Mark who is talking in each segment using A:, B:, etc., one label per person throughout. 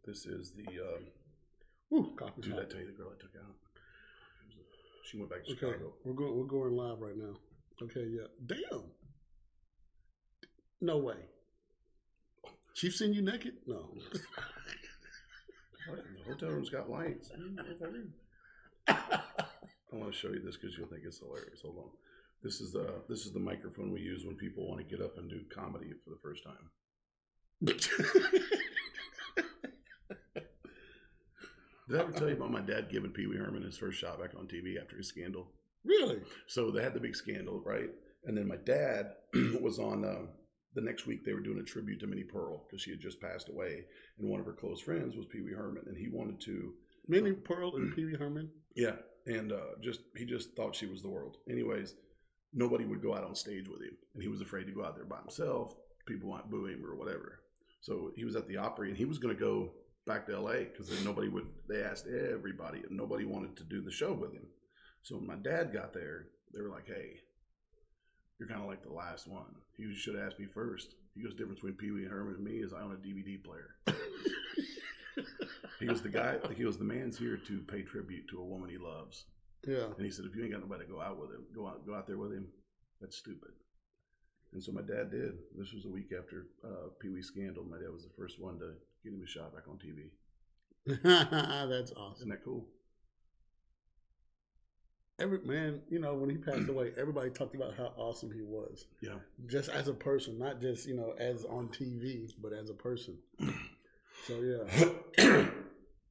A: This is the
B: coffee's
A: dude.
B: hot.
A: I tell you, the girl I took out. She went back to
B: Okay,
A: Chicago.
B: we're going live right now. Okay, yeah. Damn. No way. She's seen you naked? No.
A: The hotel room's got lights. I want to show you this because you'll think it's hilarious. Hold on. This is the microphone we use when people want to get up and do comedy for the first time. Did I ever tell you about my dad giving Pee Wee Herman his first shot back on TV after his scandal?
B: Really?
A: So they had the big scandal, right? And then my dad was on, the next week they were doing a tribute to Minnie Pearl because she had just passed away. And one of her close friends was Pee Wee Herman. And he wanted to.
B: Minnie Pearl and Pee Wee Herman?
A: Yeah. And he just thought she was the world. Anyways, nobody would go out on stage with him. And he was afraid to go out there by himself. People might boo him or whatever. So he was at the Opry and he was going to go back to LA because they asked everybody and nobody wanted to do the show with him. So when my dad got there, they were like, hey, you're kind of like the last one. You should have asked me first. He goes, the difference between Pee Wee Herman and me is I own a DVD player. He was the guy, he was the man's here to pay tribute to a woman he loves.
B: Yeah.
A: And he said, if you ain't got nobody to go out with him, go out there with him, that's stupid. And so my dad did. This was a week after Pee Wee's scandal. My dad was the first one to get him a shot back on TV.
B: That's awesome.
A: Isn't that cool?
B: Man, when he passed away, everybody talked about how awesome he was.
A: Yeah.
B: Just as a person, not just, as on TV, but as a person. So, yeah.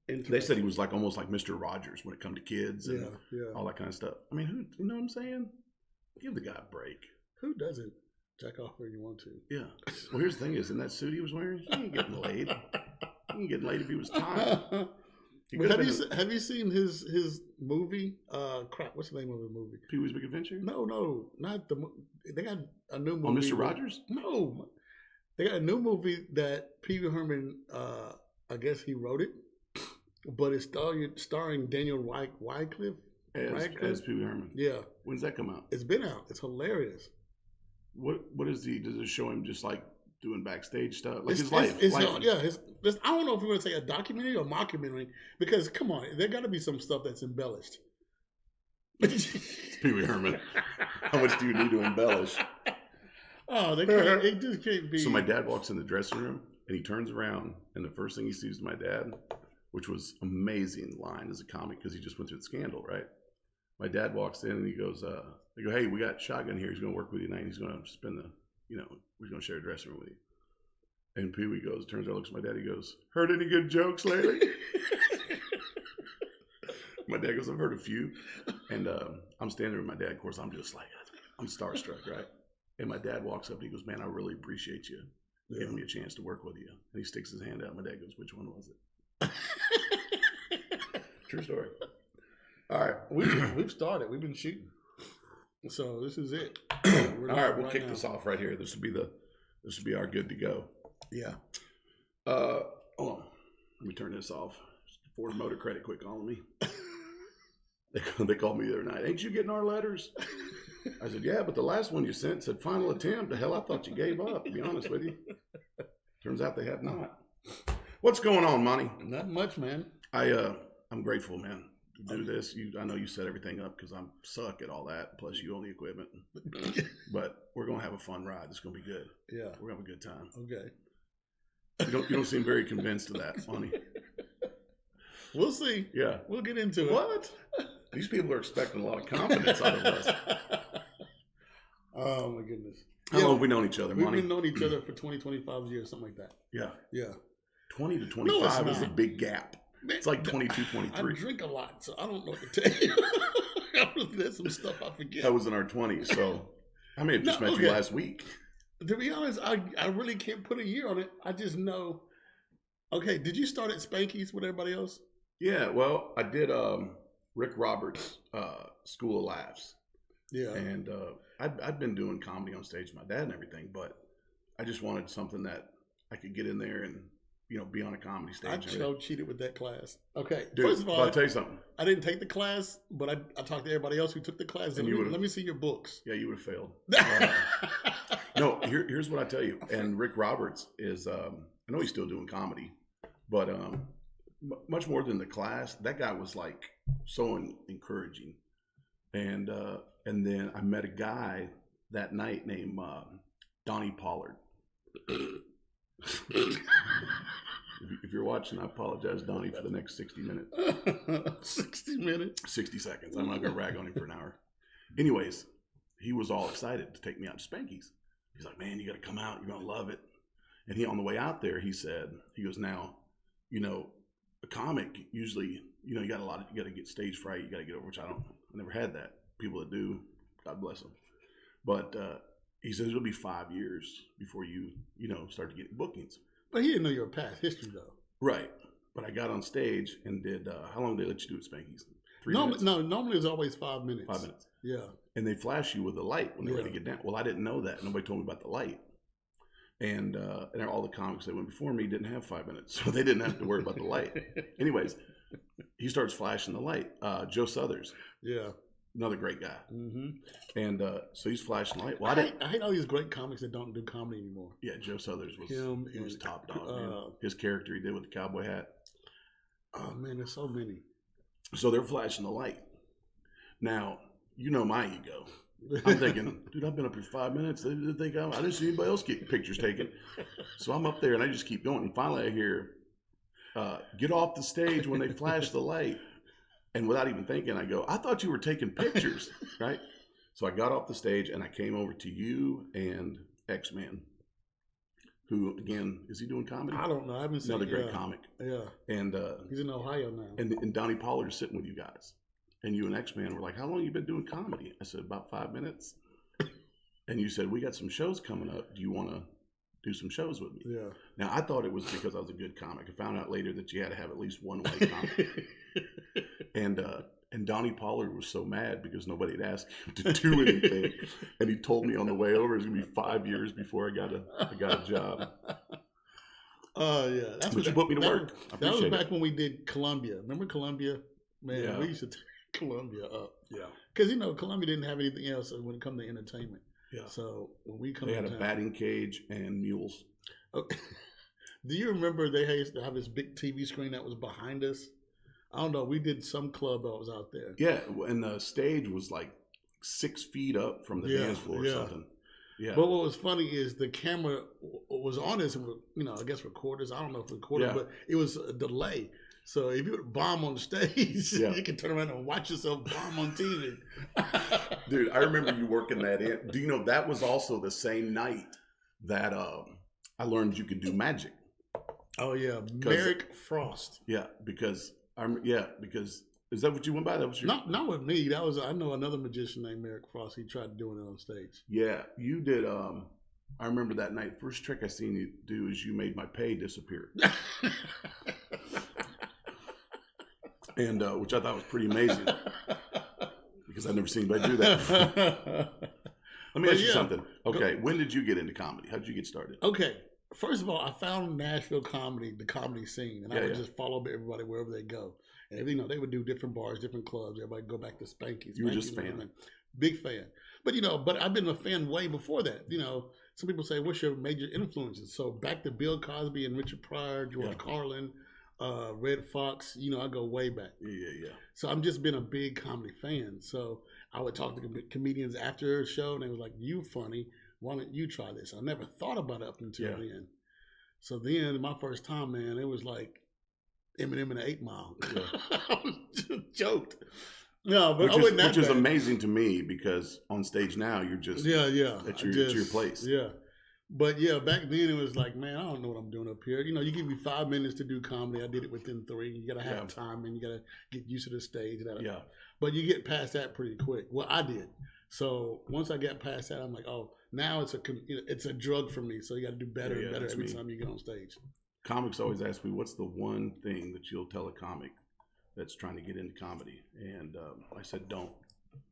A: They said he was like almost like Mr. Rogers when it come to kids and all that kind of stuff. I mean, you know what I'm saying? Give the guy a break.
B: Who doesn't jack off where you want to?
A: Yeah. Well, here's the thing is, in that suit he was wearing, he ain't getting laid. He ain't getting laid if he was tired.
B: Have you seen his movie? What's the name of the movie?
A: Pee Wee's Big Adventure?
B: No, not the movie. They got a new movie.
A: On Mr. Rogers?
B: No. They got a new movie that Pee Wee Herman, I guess he wrote it, but it's starring Daniel Wycliffe.
A: As Pee Wee Herman?
B: Yeah.
A: When's that come out?
B: It's been out. It's hilarious.
A: What is he? Does it show him just like doing backstage stuff? Like his
B: life?
A: life?
B: I don't know if you want to say a documentary or mockumentary, because come on, there got to be some stuff that's embellished.
A: It's Pee Wee Herman. How much do you need to embellish?
B: Oh, it just can't be.
A: So my dad walks in the dressing room and he turns around and the first thing he sees is my dad, which was amazing line as a comic because he just went through the scandal, right? My dad walks in and he goes, they go, hey, we got Shotgun here. He's going to work with you tonight. He's going to spend we're going to share a dressing room with you. And Pee Wee turns around, looks at my dad. He goes, heard any good jokes lately? My dad goes, I've heard a few. And I'm standing there with my dad. Of course, I'm just like, I'm starstruck, right? And my dad walks up and he goes, man, I really appreciate you giving me a chance to work with you. And he sticks his hand out. My dad goes, which one was it? True story. All right.
B: We've started. We've been shooting. So this is it.
A: All right, we'll kick this off right here. This will be our good to go.
B: Yeah.
A: Hold on. Let me turn this off. Ford Motor Credit quit calling me. They called me the other night. Ain't you getting our letters? I said, yeah, but the last one you sent said final attempt. The hell, I thought you gave up, to be honest with you. Turns out they have not. What's going on, Monty?
B: Not much, man.
A: I'm grateful, man, to do this. I know you set everything up because I suck at all that. Plus, you own the equipment. But we're going to have a fun ride. It's going to be good.
B: Yeah.
A: We're going to have a good time.
B: Okay.
A: You don't seem very convinced of that, Monty.
B: We'll see.
A: Yeah.
B: We'll get into it.
A: What? These people are expecting a lot of confidence out of us.
B: Oh, my goodness.
A: How long have we known each other, Monty?
B: We've known each other for 20, 25 years, something like that.
A: Yeah.
B: Yeah.
A: 20 to 25 is a big gap.
B: Man,
A: it's like 22, 23.
B: I drink a lot, so I don't know what to tell you. There's some stuff I forget.
A: I was in our 20s, so I may have just met you last week.
B: To be honest, I really can't put a year on it. I just know. Okay, did you start at Spanky's with everybody else?
A: Yeah, well, I did Rick Roberts' School of Laughs.
B: Yeah.
A: And I'd been doing comedy on stage with my dad and everything, but I just wanted something that I could get in there and, be on a comedy stage.
B: I so cheated with that class. Okay.
A: Dude,
B: first of all,
A: I'll tell you something.
B: I didn't take the class, but I talked to everybody else who took the class. And let me see your books.
A: Yeah, you would have failed. No, here's what I tell you. And Rick Roberts is, I know he's still doing comedy, But much more than the class, that guy was like so encouraging. And then I met a guy that night named Donnie Pollard. If you're watching, I apologize, Donnie, for the next 60 minutes.
B: 60 minutes?
A: 60 seconds. I'm not going to rag on him for an hour. Anyways, he was all excited to take me out to Spanky's. He's like, man, you got to come out. You're going to love it. And he, on the way out there, he goes, now, you know, a comic, usually, you know, you got to get stage fright. You got to get over, which I never had that. People that do, God bless them. But he says it'll be 5 years before you start to get bookings.
B: But he didn't know your past history, though.
A: Right. But I got on stage and did, how long did they let you do at Spanky's? 3 minutes?
B: No, normally it's always 5 minutes.
A: 5 minutes.
B: Yeah.
A: And they flash you with a light when they're ready to get down. Well, I didn't know that. Nobody told me about the light. And all the comics that went before me didn't have 5 minutes, so they didn't have to worry about the light. Anyways, he starts flashing the light. Joe Southers.
B: Yeah.
A: Another great guy.
B: Mm-hmm.
A: And so he's flashing the light. Well,
B: I hate all these great comics that don't do comedy anymore.
A: Yeah, Joe Southers was top dog. Man. His character he did with the cowboy hat.
B: Oh man, there's so many.
A: So they're flashing the light. Now, you know my ego. I'm thinking, dude, I've been up here 5 minutes. They think I didn't see anybody else get pictures taken. So I'm up there and I just keep going. And finally I hear, get off the stage when they flash the light. And without even thinking, I go, I thought you were taking pictures, right? So I got off the stage and I came over to you and X-Man, who, again, is he doing comedy?
B: I don't know. I haven't seen
A: another great comic.
B: Yeah.
A: And
B: he's in Ohio now.
A: And Donnie Pollard is sitting with you guys. And you and X-Man were like, how long have you been doing comedy? I said, about 5 minutes. And you said, we got some shows coming up. Do you want to do some shows with me?
B: Yeah.
A: Now, I thought it was because I was a good comic. I found out later that you had to have at least one white comic. And Donnie Pollard was so mad because nobody had asked him to do anything. And he told me on the way over, it's going to be 5 years before I got a job.
B: Oh, yeah.
A: That's what you put me to work.
B: That was back when we did Columbia. Remember Columbia? Man,
A: yeah.
B: We used to take Columbia up.
A: Yeah.
B: Because, Columbia didn't have anything else when it comes to entertainment.
A: Yeah.
B: So when we come
A: they had a batting cage and mules.
B: Okay. Do you remember they used to have this big TV screen that was behind us? I don't know. We did some club that was out there.
A: Yeah, and the stage was like 6 feet up from the dance floor or something. Yeah.
B: But what was funny is the camera was on us, I guess recorders. I don't know if recorders, but it was a delay. So if you would bomb on stage, you can turn around and watch yourself bomb on TV.
A: Dude, I remember you working that in. Do you know that was also the same night that I learned you could do magic?
B: Oh yeah, Merrick Frost.
A: Yeah, because is that what you went by? That was your...
B: Not with me. I know another magician named Merrick Frost. He tried doing it on stage.
A: Yeah, you did. I remember that night. First trick I seen you do is you made my pay disappear. And which I thought was pretty amazing because I'd never seen anybody do that. Let me ask you something. Okay, when did you get into comedy? How did you get started?
B: Okay, first of all, I found Nashville comedy, the comedy scene, and I would just follow everybody wherever they go. And they would do different bars, different clubs. Everybody go back to Spanky's.
A: You were just a fan.
B: Big fan. But I've been a fan way before that. Some people say, what's your major influences? So back to Bill Cosby and Richard Pryor, George Carlin, Red Fox, I go way back.
A: Yeah.
B: So I've just been a big comedy fan. So I would talk to comedians after a show, and they was like, you funny. Why don't you try this? I never thought about it up until then. So then my first time, man, it was like Eminem and 8 Mile. Yeah. I was just joked. No, but
A: which is amazing to me because on stage now you're just it's your place.
B: Yeah. But back then it was like, man, I don't know what I'm doing up here. You give me 5 minutes to do comedy. I did it within 3. You got to have time and you got to get used to the stage. But you get past that pretty quick. Well, I did. So once I got past that, I'm like, oh, now it's a drug for me. So you got to do better and better every time you get on stage.
A: Comics always ask me, what's the one thing that you'll tell a comic that's trying to get into comedy? And I said, don't.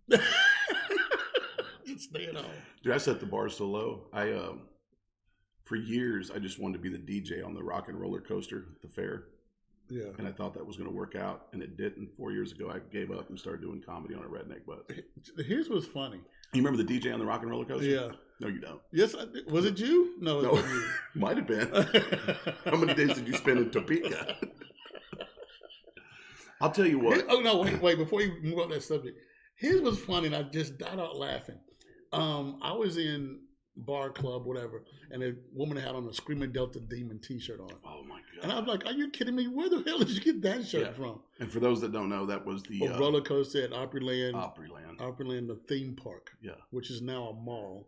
B: Just stay at home.
A: Dude, I set the bar so low. For years, I just wanted to be the DJ on the rock and roller coaster at the fair.
B: Yeah.
A: And I thought that was going to work out, and it didn't. 4 years ago, I gave up and started doing comedy on a redneck bus.
B: Here's what's funny.
A: You remember the DJ on the Rock and Roller Coaster?
B: Yeah.
A: No, you don't.
B: Yes, I did. Was it you? No, it wasn't you.
A: Might have been. How many days did you spend in Topeka? I'll tell you what.
B: Oh, no, wait. Before you move on that subject, here's what's funny, and I just died out laughing. I was in bar club, whatever, and a woman had on a Screaming Delta Demon t-shirt on.
A: Oh, my God.
B: And I was like, are you kidding me? Where the hell did you get that shirt from?
A: And for those that don't know, that was the
B: roller coaster at Opryland.
A: Opryland,
B: the theme park.
A: Yeah.
B: Which is now a mall,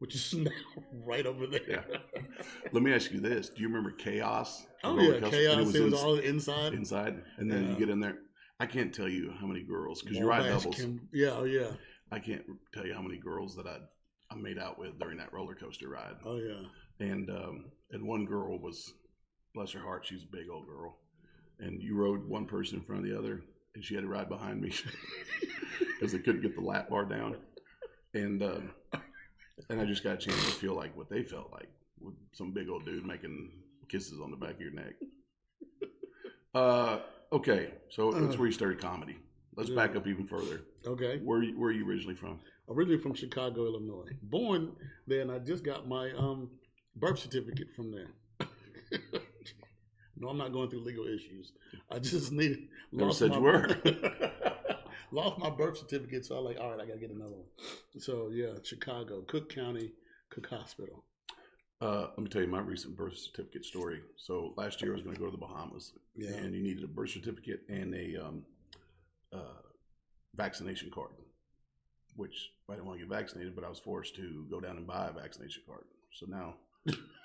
B: which is now right over there.
A: Yeah. Let me ask you this. Do you remember Chaos?
B: Oh, yeah. Chaos. It was all inside.
A: Inside. And then you get in there. I can't tell you how many girls, because you ride doubles.
B: Yeah.
A: I can't tell you how many girls that I made out with during that roller coaster ride.
B: Oh, yeah.
A: And one girl was, bless her heart, she's a big old girl. And you rode one person in front of the other, and she had to ride behind me because they couldn't get the lap bar down. And I just got a chance to feel like what they felt like with some big old dude making kisses on the back of your neck. Okay, so that's where you started comedy. Let's back up even further.
B: Okay.
A: Where are you originally from?
B: Originally from Chicago, Illinois. Born there, and I just got my birth certificate from there. No, I'm not going through legal issues. I just needed.
A: Never said you were.
B: Lost my birth certificate, so I'm like, all right, I got to get another one. So, yeah, Chicago, Cook County, Cook Hospital.
A: Let me tell you my recent birth certificate story. So last year I was going to go to the Bahamas, and you needed a birth certificate and a vaccination card, which I didn't want to get vaccinated, but I was forced to go down and buy a vaccination card. So now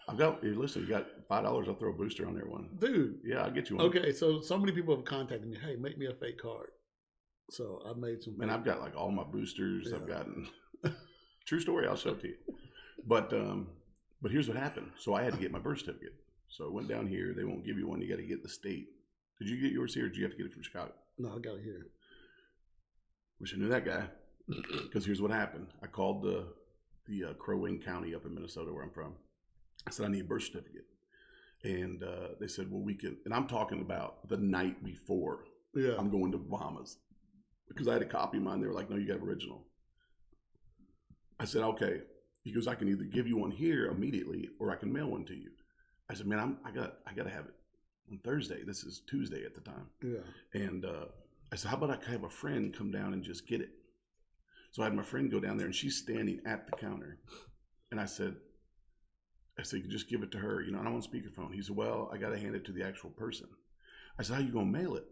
A: I've got, listen, you got $5, I'll throw a booster on there one.
B: Dude.
A: Yeah, I'll get you one.
B: Okay, so many people have contacted me, hey, make me a fake card. So I made some.
A: Man, I've got like all my boosters. Yeah. I've gotten, true story, I'll show it to you. But here's what happened. So I had to get my birth certificate. So I went down here. They won't give you one. You got to get the state. Did you get yours here, or did you have to get it from Chicago?
B: No, I got it here.
A: Wish I knew that guy. Because here's what happened. I called the Crow Wing County up in Minnesota, where I'm from. I said, I need a birth certificate. And they said, well, we can. And I'm talking about the night before I'm going to Bahamas. Because I had a copy of mine. They were like, no, you got original. I said, okay. He goes, I can either give you one here immediately, or I can mail one to you. I said, man, I got to have it on Thursday. This is Tuesday at the time.
B: Yeah.
A: And I said, how about I have a friend come down and just get it? So I had my friend go down there, and she's standing at the counter. And I said, just give it to her. You know, I don't want speakerphone. He said, well, I got to hand it to the actual person. I said, how you going to mail it?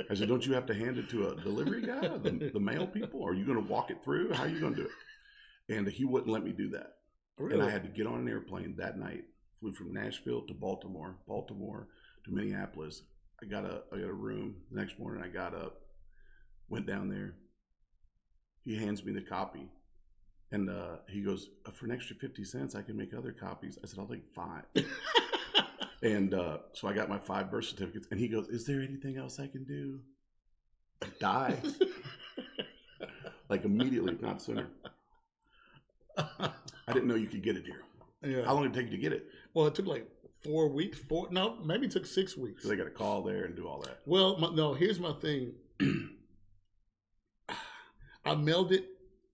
A: I said, don't you have to hand it to a delivery guy, the mail people? Or are you going to walk it through? How are you going to do it? And he wouldn't let me do that. Really? And I had to get on an airplane that night. Flew from Nashville to Baltimore to Minneapolis. I got a room. The next morning I got up, went down there. He hands me the copy. And he goes, for an extra 50 cents, I can make other copies. I said, I'll take 5. And so I got my 5 birth certificates, and he goes, is there anything else I can do? I died. Like immediately, if not sooner. I didn't know you could get it here.
B: Yeah.
A: How long did it take you to get it?
B: Well, it took like 4 weeks. Maybe it took 6 weeks.
A: So they got to call there and do all that.
B: Well, no, here's my thing. I mailed it.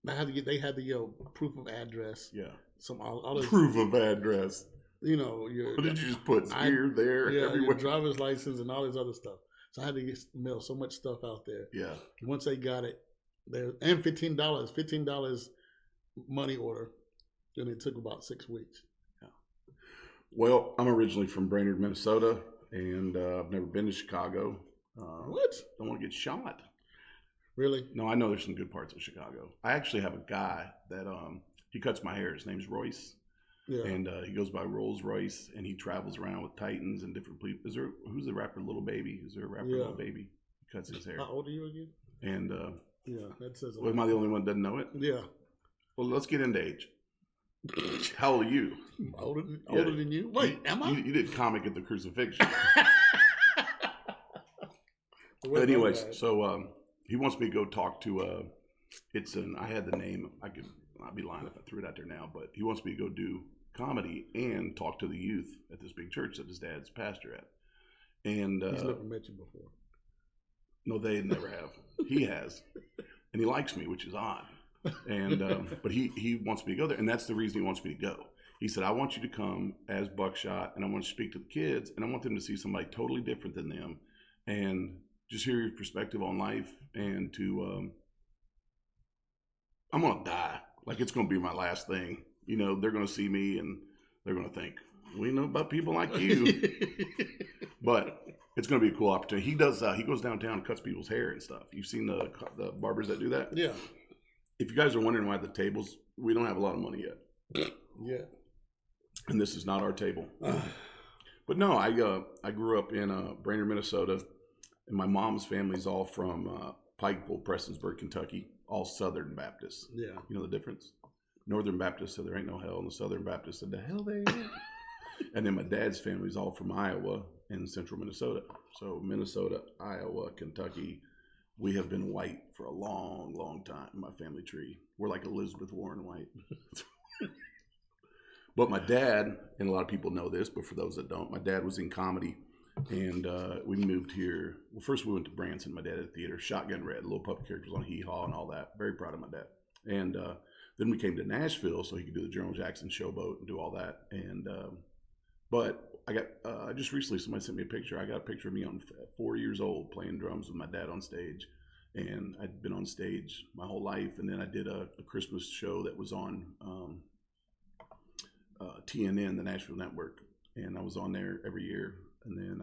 B: They had the proof of address.
A: Yeah.
B: All this,
A: proof of address.
B: You know,
A: what did you just put here, there, everywhere?
B: Your driver's license and all this other stuff. So I had to mail so much stuff out there.
A: Yeah.
B: Once they got it, and $15 money order, and it took about 6 weeks.
A: Yeah. Well, I'm originally from Brainerd, Minnesota, and I've never been to Chicago.
B: What?
A: Don't want to get shot.
B: Really?
A: No, I know there's some good parts of Chicago. I actually have a guy that he cuts my hair. His name's Royce. Yeah. And he goes by Rolls Royce, and he travels around with Titans and different people. Who's the rapper Little Baby? Is there a rapper Little Baby? He cuts his hair.
B: How old are you again?
A: And
B: that says.
A: Am I the only one that doesn't know it?
B: Yeah.
A: Well, let's get into age. How old are you?
B: Older than you? Wait, am I?
A: You did comic at the crucifixion. But anyways, so he wants me to go talk to. I had the name. I'd be lying if I threw it out there now, but he wants me to go do comedy and talk to the youth at this big church that his dad's pastor at. And
B: he's never met you before.
A: No, they never have. He has, and he likes me, which is odd. And but he wants me to go there, and that's the reason he wants me to go. He said, I want you to come as Buckshot, and I want you to speak to the kids, and I want them to see somebody totally different than them, and just hear your perspective on life, and to I'm gonna die. Like, it's gonna be my last thing. You know, they're gonna see me, and they're gonna think, we know about people like you. But it's going to be a cool opportunity. He does. He goes downtown and cuts people's hair and stuff. You've seen the barbers that do that?
B: Yeah.
A: If you guys are wondering why the tables, we don't have a lot of money yet.
B: Yeah.
A: And this is not our table. But no, I grew up in Brainerd, Minnesota, and my mom's family's all from Pikeville, Prestonsburg, Kentucky, all Southern Baptists.
B: Yeah.
A: You know the difference? Northern Baptists said there ain't no hell, and the Southern Baptists said the hell they ain't. And then my dad's family's all from Iowa and central Minnesota. So Minnesota, Iowa, Kentucky, we have been white for a long, long time, my family tree. We're like Elizabeth Warren white. But my dad, and a lot of people know this, but for those that don't, my dad was in comedy. And we moved here. Well, first we went to Branson. My dad had a theater, Shotgun Red, little puppet characters on Hee Haw and all that. Very proud of my dad. And then we came to Nashville so he could do the General Jackson Showboat and do all that. And but I got just recently somebody sent me a picture. I got a picture of me on 4 years old playing drums with my dad on stage, and I'd been on stage my whole life. And then I did a Christmas show that was on TNN, the Nashville Network, and I was on there every year. And then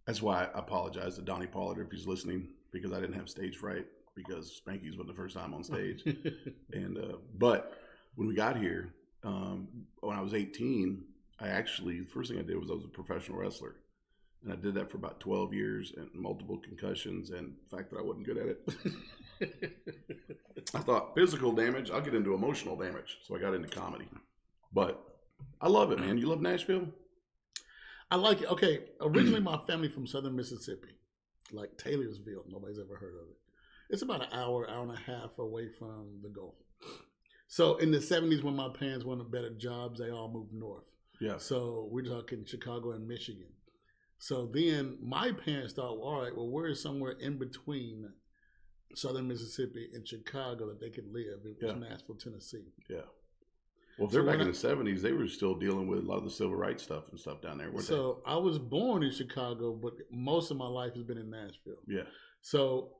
A: that's why I apologize to Donnie Pollard if he's listening, because I didn't have stage fright because Spanky's wasn't the first time on stage. And but when we got here, when I was 18. The first thing I did was I was a professional wrestler. And I did that for about 12 years and multiple concussions and the fact that I wasn't good at it. I thought, physical damage, I'll get into emotional damage. So I got into comedy. But I love it, man. You love Nashville?
B: I like it. Okay, originally my family from southern Mississippi, like Taylorsville. Nobody's ever heard of it. It's about an hour and a half away from the Gulf. So in the 70s when my parents wanted better jobs, they all moved north.
A: Yeah.
B: So we're talking Chicago and Michigan. So then my parents thought, well, all right, well, we're somewhere in between southern Mississippi and Chicago that they could live. It was Nashville, Tennessee.
A: Yeah. Well, if they're back in the 70s, they were still dealing with a lot of the civil rights stuff and stuff down there, weren't they?
B: I was born in Chicago, but most of my life has been in Nashville.
A: Yeah.
B: So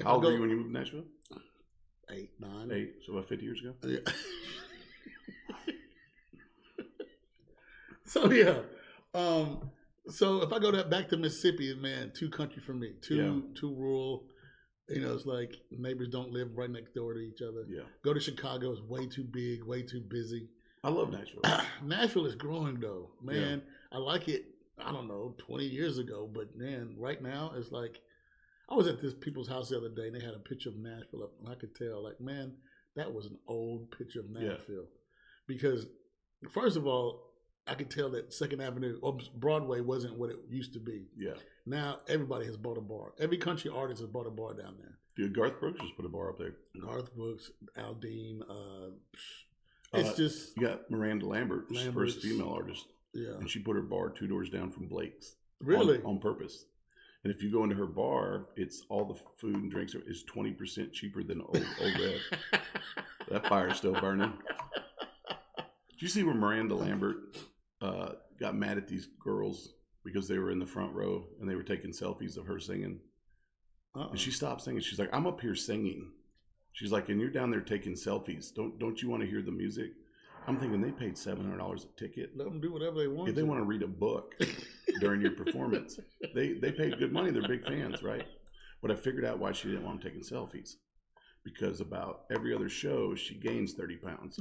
A: how old were you when you moved to Nashville?
B: 8, 9.
A: 8, so about 50 years ago?
B: Yeah. So yeah, so if I go back to Mississippi, man, too country for me, too rural. You know, it's like neighbors don't live right next door to each other.
A: Yeah.
B: Go to Chicago, it's way too big, way too busy.
A: I love Nashville.
B: Nashville is growing though, man. Yeah. I like it. I don't know, 20 years ago, but man, right now it's like I was at this people's house the other day and they had a picture of Nashville up, and I could tell, like, man, that was an old picture of Nashville, because first of all, I could tell that Second Avenue or Broadway wasn't what it used to be. Yeah. Now everybody has bought a bar. Every country artist has bought a bar down there.
A: Dude, Garth Brooks just put a bar up there.
B: Garth Brooks, Aldean. It's just
A: you got Miranda Lambert's first female artist.
B: Yeah.
A: And she put her bar 2 doors down from Blake's.
B: Really?
A: On purpose. And if you go into her bar, it's all the food and drinks is 20% cheaper than Old Red. That fire's still burning. Did you see where Miranda Lambert got mad at these girls because they were in the front row and they were taking selfies of her singing? And she stopped singing. She's like, I'm up here singing. She's like, and you're down there taking selfies. Don't you want to hear the music? I'm thinking they paid $700 a ticket.
B: Let them do whatever they want.
A: If they want to read a book during your performance, they paid good money. They're big fans, right? But I figured out why she didn't want them taking selfies. Because about every other show, she gains 30 pounds.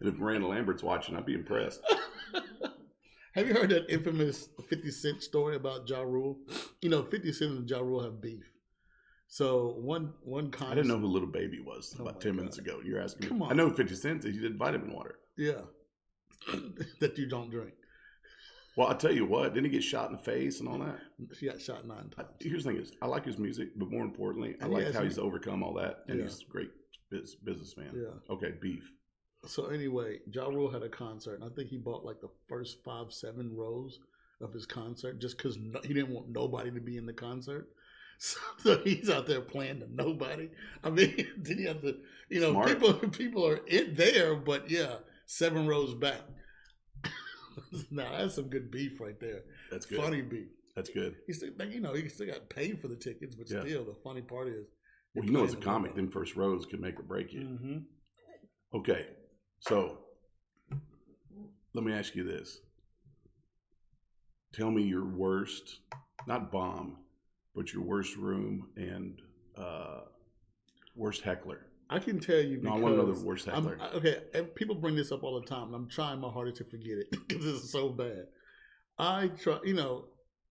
A: And if Miranda Lambert's watching, I'd be impressed.
B: Have you heard that infamous 50 Cent story about Ja Rule? You know, 50 Cent and Ja Rule have beef. So one contest,
A: I didn't know who Little Baby was about 10 minutes ago. You're asking me.
B: Come on.
A: I know 50 Cent is. He did vitamin water.
B: Yeah. That you don't drink.
A: Well, I'll tell you what. Didn't he get shot in the face and all that?
B: He got shot 9 times.
A: Here's the thing is, I like his music, but more importantly, I like how he's overcome all that. And he's a great businessman.
B: Yeah.
A: Okay, beef.
B: So anyway, Ja Rule had a concert, and I think he bought like the first 5, 7 rows of his concert just because he didn't want nobody to be in the concert. So he's out there playing to nobody. I mean, did he have to? You know, people are in there, but yeah, 7 rows back. Now that's some good beef right there.
A: That's good.
B: Funny beef.
A: That's good.
B: He still, he still got paid for the tickets, but still, the funny part is,
A: well, you know, as a comic, them first rows can make or break you.
B: Mm-hmm.
A: Okay, so let me ask you this. Tell me your worst, not bomb, but your worst room and worst heckler.
B: I can tell you.
A: No, I want to know the worst heckler.
B: Okay, and people bring this up all the time, and I'm trying my hardest to forget it because it's so bad. I try,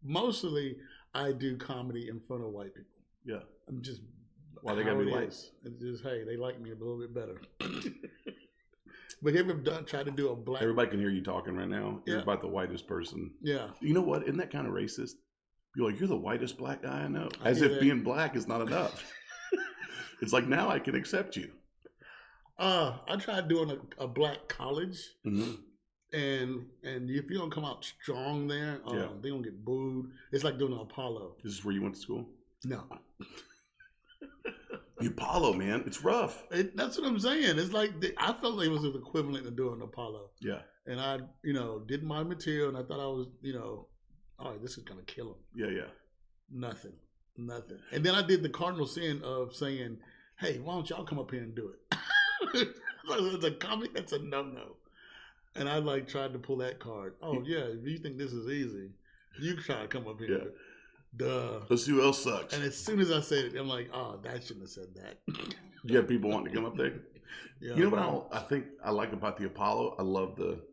B: mostly I do comedy in front of white people.
A: Yeah.
B: I'm just.
A: Why they gotta be white?
B: It's just, hey, they like me a little bit better. But have you ever tried to do a black?
A: Everybody can hear you talking right now. You're about the whitest person.
B: Yeah.
A: You know what? Isn't that kind of racist? You're like, you're the whitest black guy I know. As if being black is not enough. It's like, now I can accept you.
B: I tried doing a black college.
A: Mm-hmm.
B: And if you don't come out strong there, they don't get booed. It's like doing an Apollo.
A: Is this where you went to school?
B: No.
A: The Apollo, man, it's rough.
B: That's what I'm saying. It's like I felt like it was the equivalent of doing Apollo.
A: Yeah.
B: And I, did my material, and I thought I was, all right, this is gonna kill him.
A: Yeah.
B: Nothing. And then I did the cardinal sin of saying, "Hey, why don't y'all come up here and do it?" It's a comic. That's a no-no. And I tried to pull that card. Oh yeah, if you think this is easy, you try to come up here.
A: Yeah.
B: Duh.
A: Let's see who else sucks.
B: And as soon as I said it, I'm like, oh, that shouldn't have said that.
A: You have people wanting to come up there?
B: Yeah.
A: You know what I think I like about the Apollo? I love the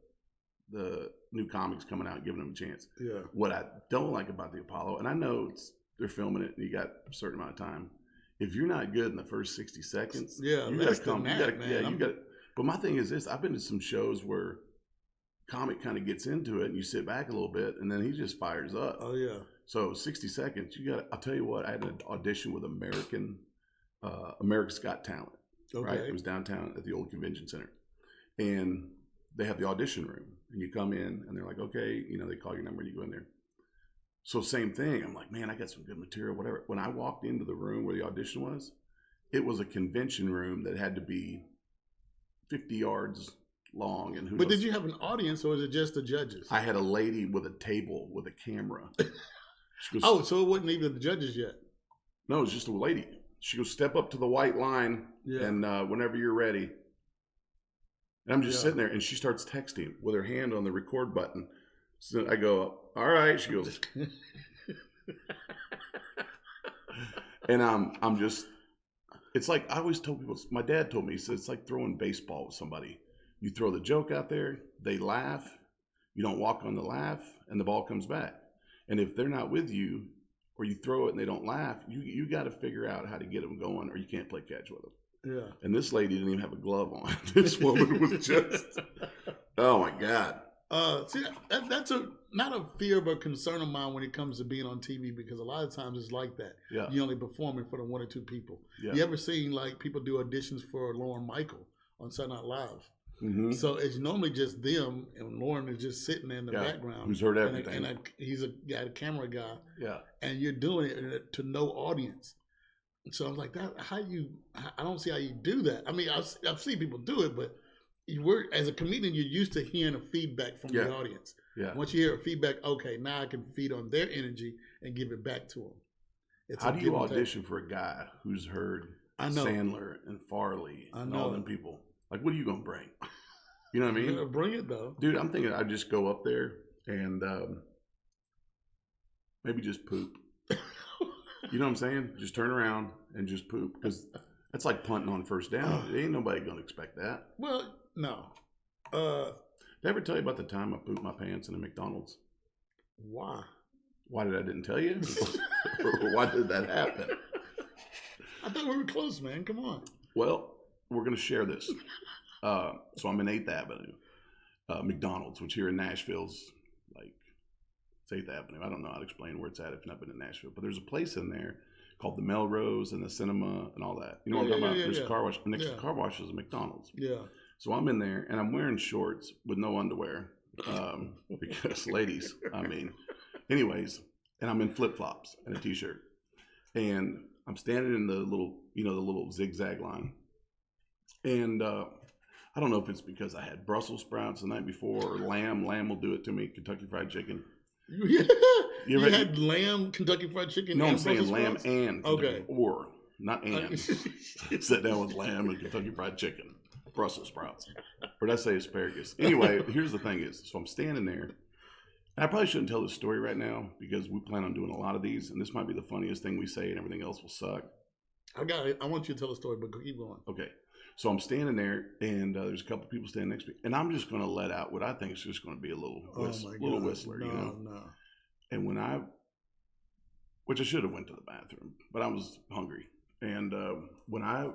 A: new comics coming out and giving them a chance.
B: Yeah.
A: What I don't like about the Apollo, and I know they're filming it and you got a certain amount of time. If you're not good in the first 60 seconds, you got to come. But my thing is this: I've been to some shows where comic kind of gets into it and you sit back a little bit and then he just fires up.
B: Oh yeah.
A: So 60 seconds, I'll tell you what, I had an audition with America's Got Talent.
B: Okay.
A: Right? It was downtown at the old convention center. And they have the audition room and you come in and they're like, okay, they call your number and you go in there. So same thing. I'm like, man, I got some good material, whatever. When I walked into the room where the audition was, it was a convention room that had to be 50 yards long. And
B: But did you have an audience or was it just the judges?
A: I had a lady with a table with a camera.
B: Goes, so it wasn't even the judges yet?
A: No, it was just a lady. She goes, step up to the white line and whenever you're ready. And I'm just sitting there and she starts texting with her hand on the record button. So I go, all right. She goes, and I'm just, it's like I always told people, my dad told me, he said, it's like throwing baseball with somebody. You throw the joke out there, they laugh, you don't walk on the laugh, and the ball comes back. And if they're not with you, or you throw it and they don't laugh, you got to figure out how to get them going, or you can't play catch with them.
B: Yeah.
A: And this lady didn't even have a glove on. This woman was just, oh my God.
B: See, that's not a fear but a concern of mine when it comes to being on TV, because a lot of times it's like that.
A: Yeah.
B: You only perform in front of 1 or 2 people.
A: Yeah.
B: You ever seen people do auditions for Lauren Michael on Saturday Night Live?
A: Mm-hmm.
B: So it's normally just them, and Lauren is just sitting there in the background.
A: Who's heard everything.
B: And he's a camera guy.
A: Yeah. And
B: you're doing it to no audience. So I'm like, I don't see how you do that. I mean, I've seen people do it, but as a comedian, you're used to hearing a feedback from the audience.
A: Yeah.
B: Once you hear a feedback, okay, now I can feed on their energy and give it back to them.
A: How do you audition for a guy who's heard Sandler and Farley and all them people? Like, what are you going to bring? You know what I mean?
B: Bring it, though.
A: Dude, I'm thinking I'd just go up there and maybe just poop. You know what I'm saying? Just turn around and just poop. Because that's like punting on first down. Ain't nobody going to expect that.
B: Well, no.
A: Did I ever tell you about the time I pooped my pants in a McDonald's?
B: Why?
A: Why did I didn't tell you? Or why did that happen?
B: I thought we were close, man. Come on.
A: Well, we're going to share this. So I'm in 8th Avenue, McDonald's, which here in Nashville's like, it's 8th Avenue. I don't know how to explain where it's at if you've not been in Nashville. But there's a place in there called the Melrose and the Cinema and all that. You know what I'm talking about? There's a car wash. Next to the car wash is a McDonald's.
B: Yeah.
A: So I'm in there and I'm wearing shorts with no underwear because ladies, anyways, and I'm in flip flops and a t-shirt, and I'm standing in the little zigzag line, and I don't know if it's because I had Brussels sprouts the night before or lamb. Lamb will do it to me. Kentucky Fried Chicken.
B: You had lamb, Kentucky Fried Chicken.
A: No,
B: and
A: I'm saying lamb
B: sprouts?
A: and
B: okay,
A: or not and. Sit down with lamb and Kentucky Fried Chicken, Brussels sprouts, or did I say asparagus? Anyway, here's the thing: so I'm standing there. And I probably shouldn't tell this story right now because we plan on doing a lot of these, and this might be the funniest thing we say, and everything else will suck.
B: I want you to tell a story, but keep going.
A: Okay. So I'm standing there, and there's a couple people standing next to me, and I'm just going to let out what I think is just going to be a little whistler,
B: No.
A: And which I should have went to the bathroom, but I was hungry, and when I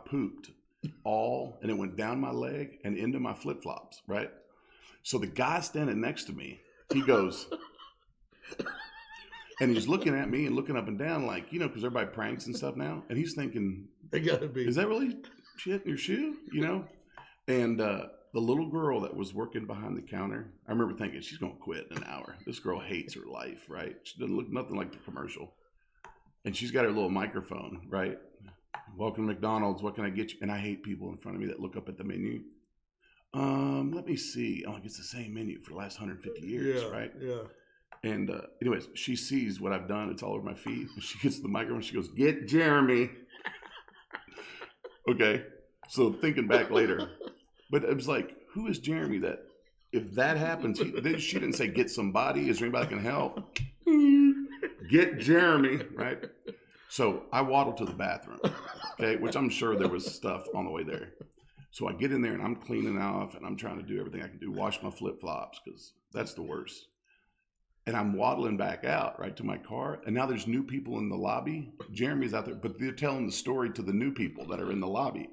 A: pooped and it went down my leg and into my flip flops, right? So the guy standing next to me, he goes. And he's looking at me and looking up and down like, because everybody pranks and stuff now. And he's thinking,
B: it gotta be.
A: Is that really shit in your shoe? And the little girl that was working behind the counter, I remember thinking, she's going to quit in an hour. This girl hates her life, right? She doesn't look nothing like the commercial. And she's got her little microphone, right? Welcome to McDonald's. What can I get you? And I hate people in front of me that look up at the menu. Let me see. Oh, it's the same menu for the last 150 years, right?
B: Yeah.
A: And anyways, she sees what I've done. It's all over my feet. And she gets the microphone. She goes, "Get Jeremy." Okay. So thinking back later, but it was like, who is Jeremy that if that happens, she didn't say, "Get somebody. Is there anybody that can help?" Get Jeremy, right? So I waddle to the bathroom, okay, which I'm sure there was stuff on the way there. So I get in there and I'm cleaning off and I'm trying to do everything I can do, wash my flip-flops because that's the worst. And I'm waddling back out, right, to my car. And now there's new people in the lobby. Jeremy's out there, but they're telling the story to the new people that are in the lobby.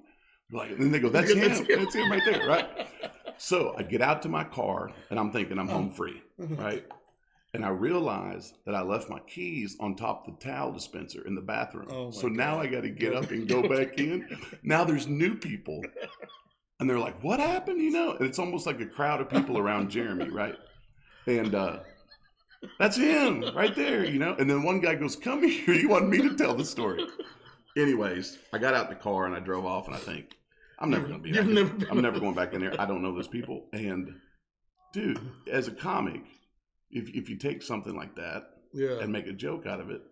A: They're like, and then they go, "That's him. That's him right there," right? So I get out to my car, and I'm thinking I'm home free, right? And I realize that I left my keys on top of the towel dispenser in the bathroom. So now I got to get up and go back in. Now there's new people. And they're like, "What happened?" And it's almost like a crowd of people around Jeremy, right? And that's him right there, And then one guy goes, "Come here. You want me to tell the story?" Anyways, I got out the car and I drove off, and I think, I'm never going to be back. I'm never going back in there. I don't know those people. And dude, as a comic, if you take something like that and make a joke out of it,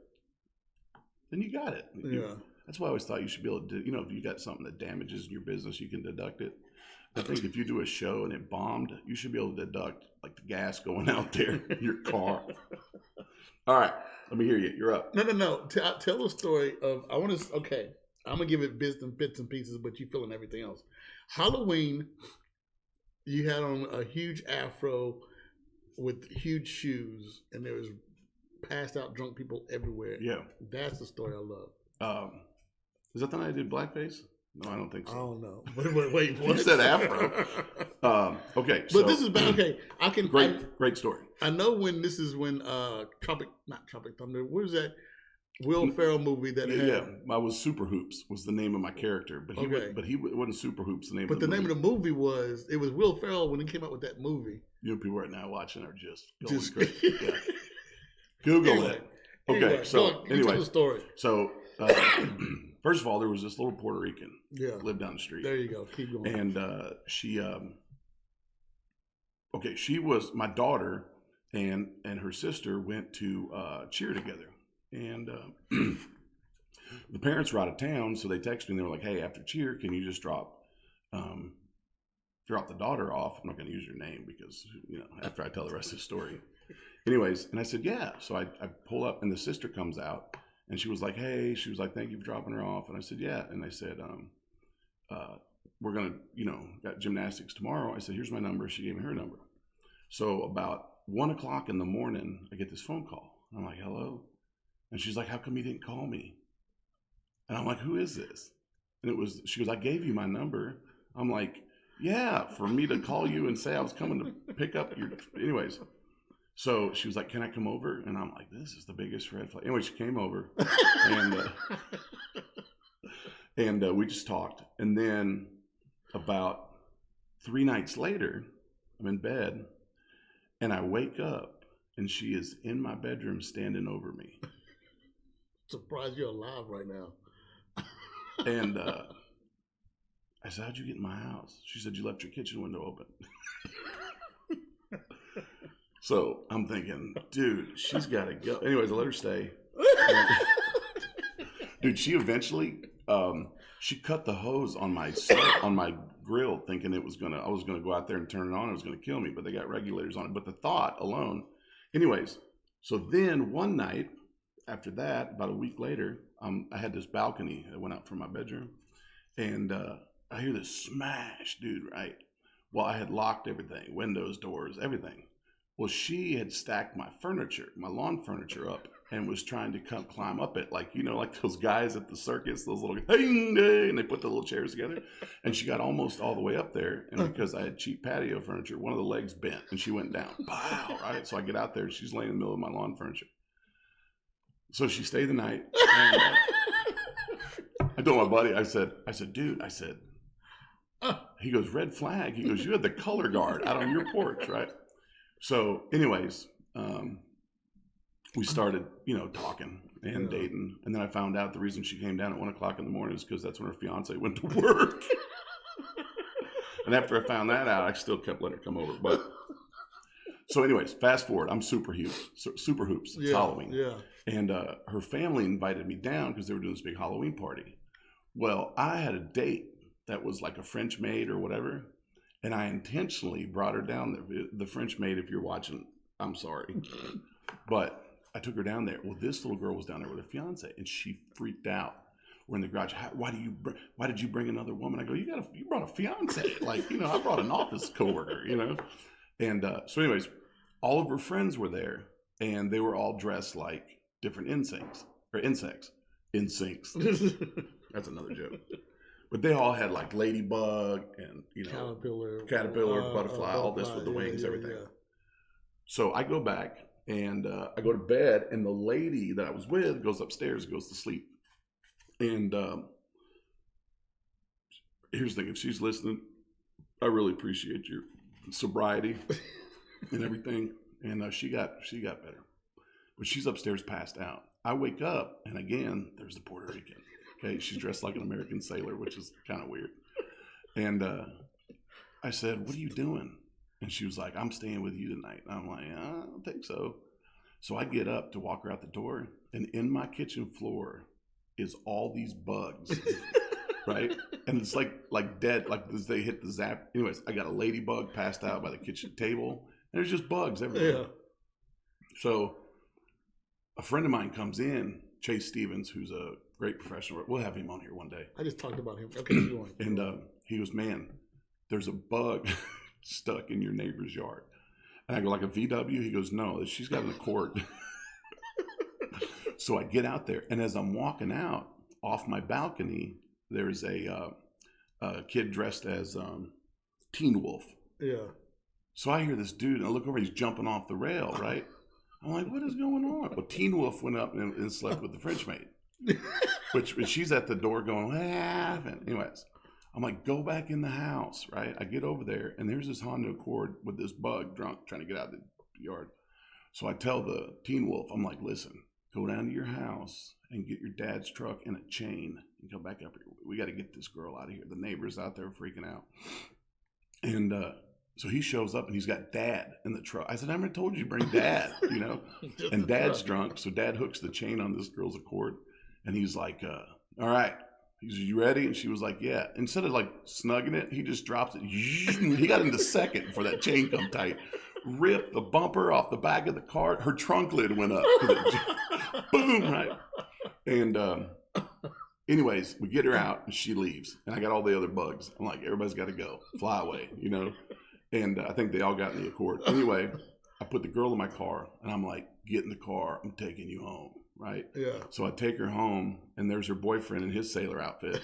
A: then you got it. That's why I always thought you should be able to do, if you got something that damages your business, you can deduct it. I think if you do a show and it bombed, you should be able to deduct like the gas going out there in your car. All right, let me hear you. You're up.
B: No. Tell a story of. I'm gonna give it bits and pieces, but you filling everything else. Halloween, you had on a huge afro with huge shoes, and there was passed out drunk people everywhere.
A: Yeah,
B: that's the story I love.
A: Is that the night I did blackface? No, I don't think so.
B: I don't know. Wait, what?
A: You said afro. Okay.
B: But this is bad. Okay.
A: Great story.
B: I know when this is when Tropic Thunder, what was that Will Ferrell movie that had?
A: Yeah, I was Super Hoops was the name of my character. But he wasn't Super Hoops the name of the movie. But the name
B: of the movie was Will Ferrell when he came out with that movie.
A: People right now watching are just going crazy. Yeah. Google it. Okay, so anyway.
B: Tell the story.
A: So first of all, there was this little Puerto Rican lived down the street.
B: There you go. Keep going.
A: And she was my daughter, and her sister went to cheer together, and the parents were out of town, so they texted me. And they were like, "Hey, after cheer, can you just drop the daughter off? I'm not going to use your name because after I tell the rest of the story." Anyways, and I said, "Yeah." So I pull up, and the sister comes out. And she was like, "Hey," she was like, "Thank you for dropping her off." And I said, "Yeah." And they said, "We're going to, got gymnastics tomorrow." I said, "Here's my number." She gave me her number. So about 1:00 in the morning, I get this phone call. I'm like, "Hello?" And she's like, "How come you didn't call me?" And I'm like, "Who is this?" And she goes, "I gave you my number." I'm like, "Yeah, for me to call you and say I was coming to pick up your," anyways. So she was like, "Can I come over?" And I'm like, "This is the biggest red flag." Anyway, she came over, and we just talked. And then about 3 nights later, I'm in bed, and I wake up, and she is in my bedroom standing over me.
B: Surprised you're alive right now.
A: And I said, how'd you get in my house? She said, you left your kitchen window open. So I'm thinking, dude, she's got to go. Anyways, I let her stay. Dude, she eventually, she cut the hose on my grill, thinking I was gonna go out there and turn it on. It was gonna kill me, but they got regulators on it. But the thought alone, anyways. So then one night after that, about a week later, I had this balcony that went out from my bedroom, and I hear this smash, dude. Right. Well, I had locked everything, windows, doors, everything. Well, she had stacked my furniture, my lawn furniture up, and was trying to climb up it, like those guys at the circus, those little, and they put the little chairs together. And she got almost all the way up there, and because I had cheap patio furniture, one of the legs bent, and she went down. Wow, right? So I get out there, and she's laying in the middle of my lawn furniture. So she stayed the night. And, I told my buddy, I said, dude, he goes, red flag. He goes, you had the color guard out on your porch, right? So anyways, we started, talking and dating. And then I found out the reason she came down at 1:00 in the morning is because that's when her fiance went to work. And after I found that out, I still kept letting her come over. But so anyways, fast forward, I'm super hoops. It's Halloween.
B: Yeah.
A: And her family invited me down because they were doing this big Halloween party. Well, I had a date that was like a French maid or whatever. And I intentionally brought her down there. The French maid, if you're watching, I'm sorry. But I took her down there. Well, this little girl was down there with her fiance, and she freaked out. We're in the garage. Why did you bring another woman? I go, you brought a fiance. Like, I brought an office coworker, And so anyways, all of her friends were there, and they were all dressed like different insects. Insects. That's another joke. But they all had like ladybug and, caterpillar, butterfly, all this with the wings, everything. Yeah. So I go back and I go to bed, and the lady that I was with goes upstairs, goes to sleep. And here's the thing, if she's listening, I really appreciate your sobriety and everything. And she got better. But she's upstairs passed out. I wake up, and again, there's the Puerto Rican. Okay, she's dressed like an American sailor, which is kind of weird. And I said, what are you doing? And she was like, I'm staying with you tonight. And I'm like, I don't think so. So I get up to walk her out the door, and in my kitchen floor is all these bugs, right? And it's like dead, like they hit the zap. Anyways, I got a ladybug passed out by the kitchen table, and there's just bugs everywhere. Yeah. So a friend of mine comes in, Chase Stevens, who's a great professional. We'll have him on here one day.
B: I just talked about him. Okay, keep going.
A: And he goes, man, there's a bug stuck in your neighbor's yard. And I go, like a VW? He goes, no, she's got an Accord. So I get out there, and as I'm walking out off my balcony, there's a kid dressed as Teen Wolf. Yeah. So I hear this dude, and I look over, he's jumping off the rail, right? I'm like, what is going on? Well, Teen Wolf went up and slept with the French maid. Which she's at the door going, what happened? Anyways, I'm like, go back in the house, right? I get over there, and there's this Honda Accord with this bug drunk trying to get out of the yard. So I tell the Teen Wolf, I'm like, listen, go down to your house and get your dad's truck and a chain and come back up here. We got to get this girl out of here. The neighbors out there freaking out. And so he shows up, and he's got Dad in the truck. I said, I never told you to bring Dad, And Dad's drunk, so Dad hooks the chain on this girl's Accord. And he's like, all right. He said, you ready? And she was like, yeah. Instead of like snugging it, he just drops it. He got into second before that chain come tight. Ripped the bumper off the back of the car. Her trunk lid went up. Boom, right? And anyways, we get her out, and she leaves. And I got all the other bugs. I'm like, everybody's got to go. Fly away, And I think they all got in the Accord. Anyway, I put the girl in my car, and I'm like, get in the car. I'm taking you home. Right? Yeah. So I take her home, and there's her boyfriend in his sailor outfit.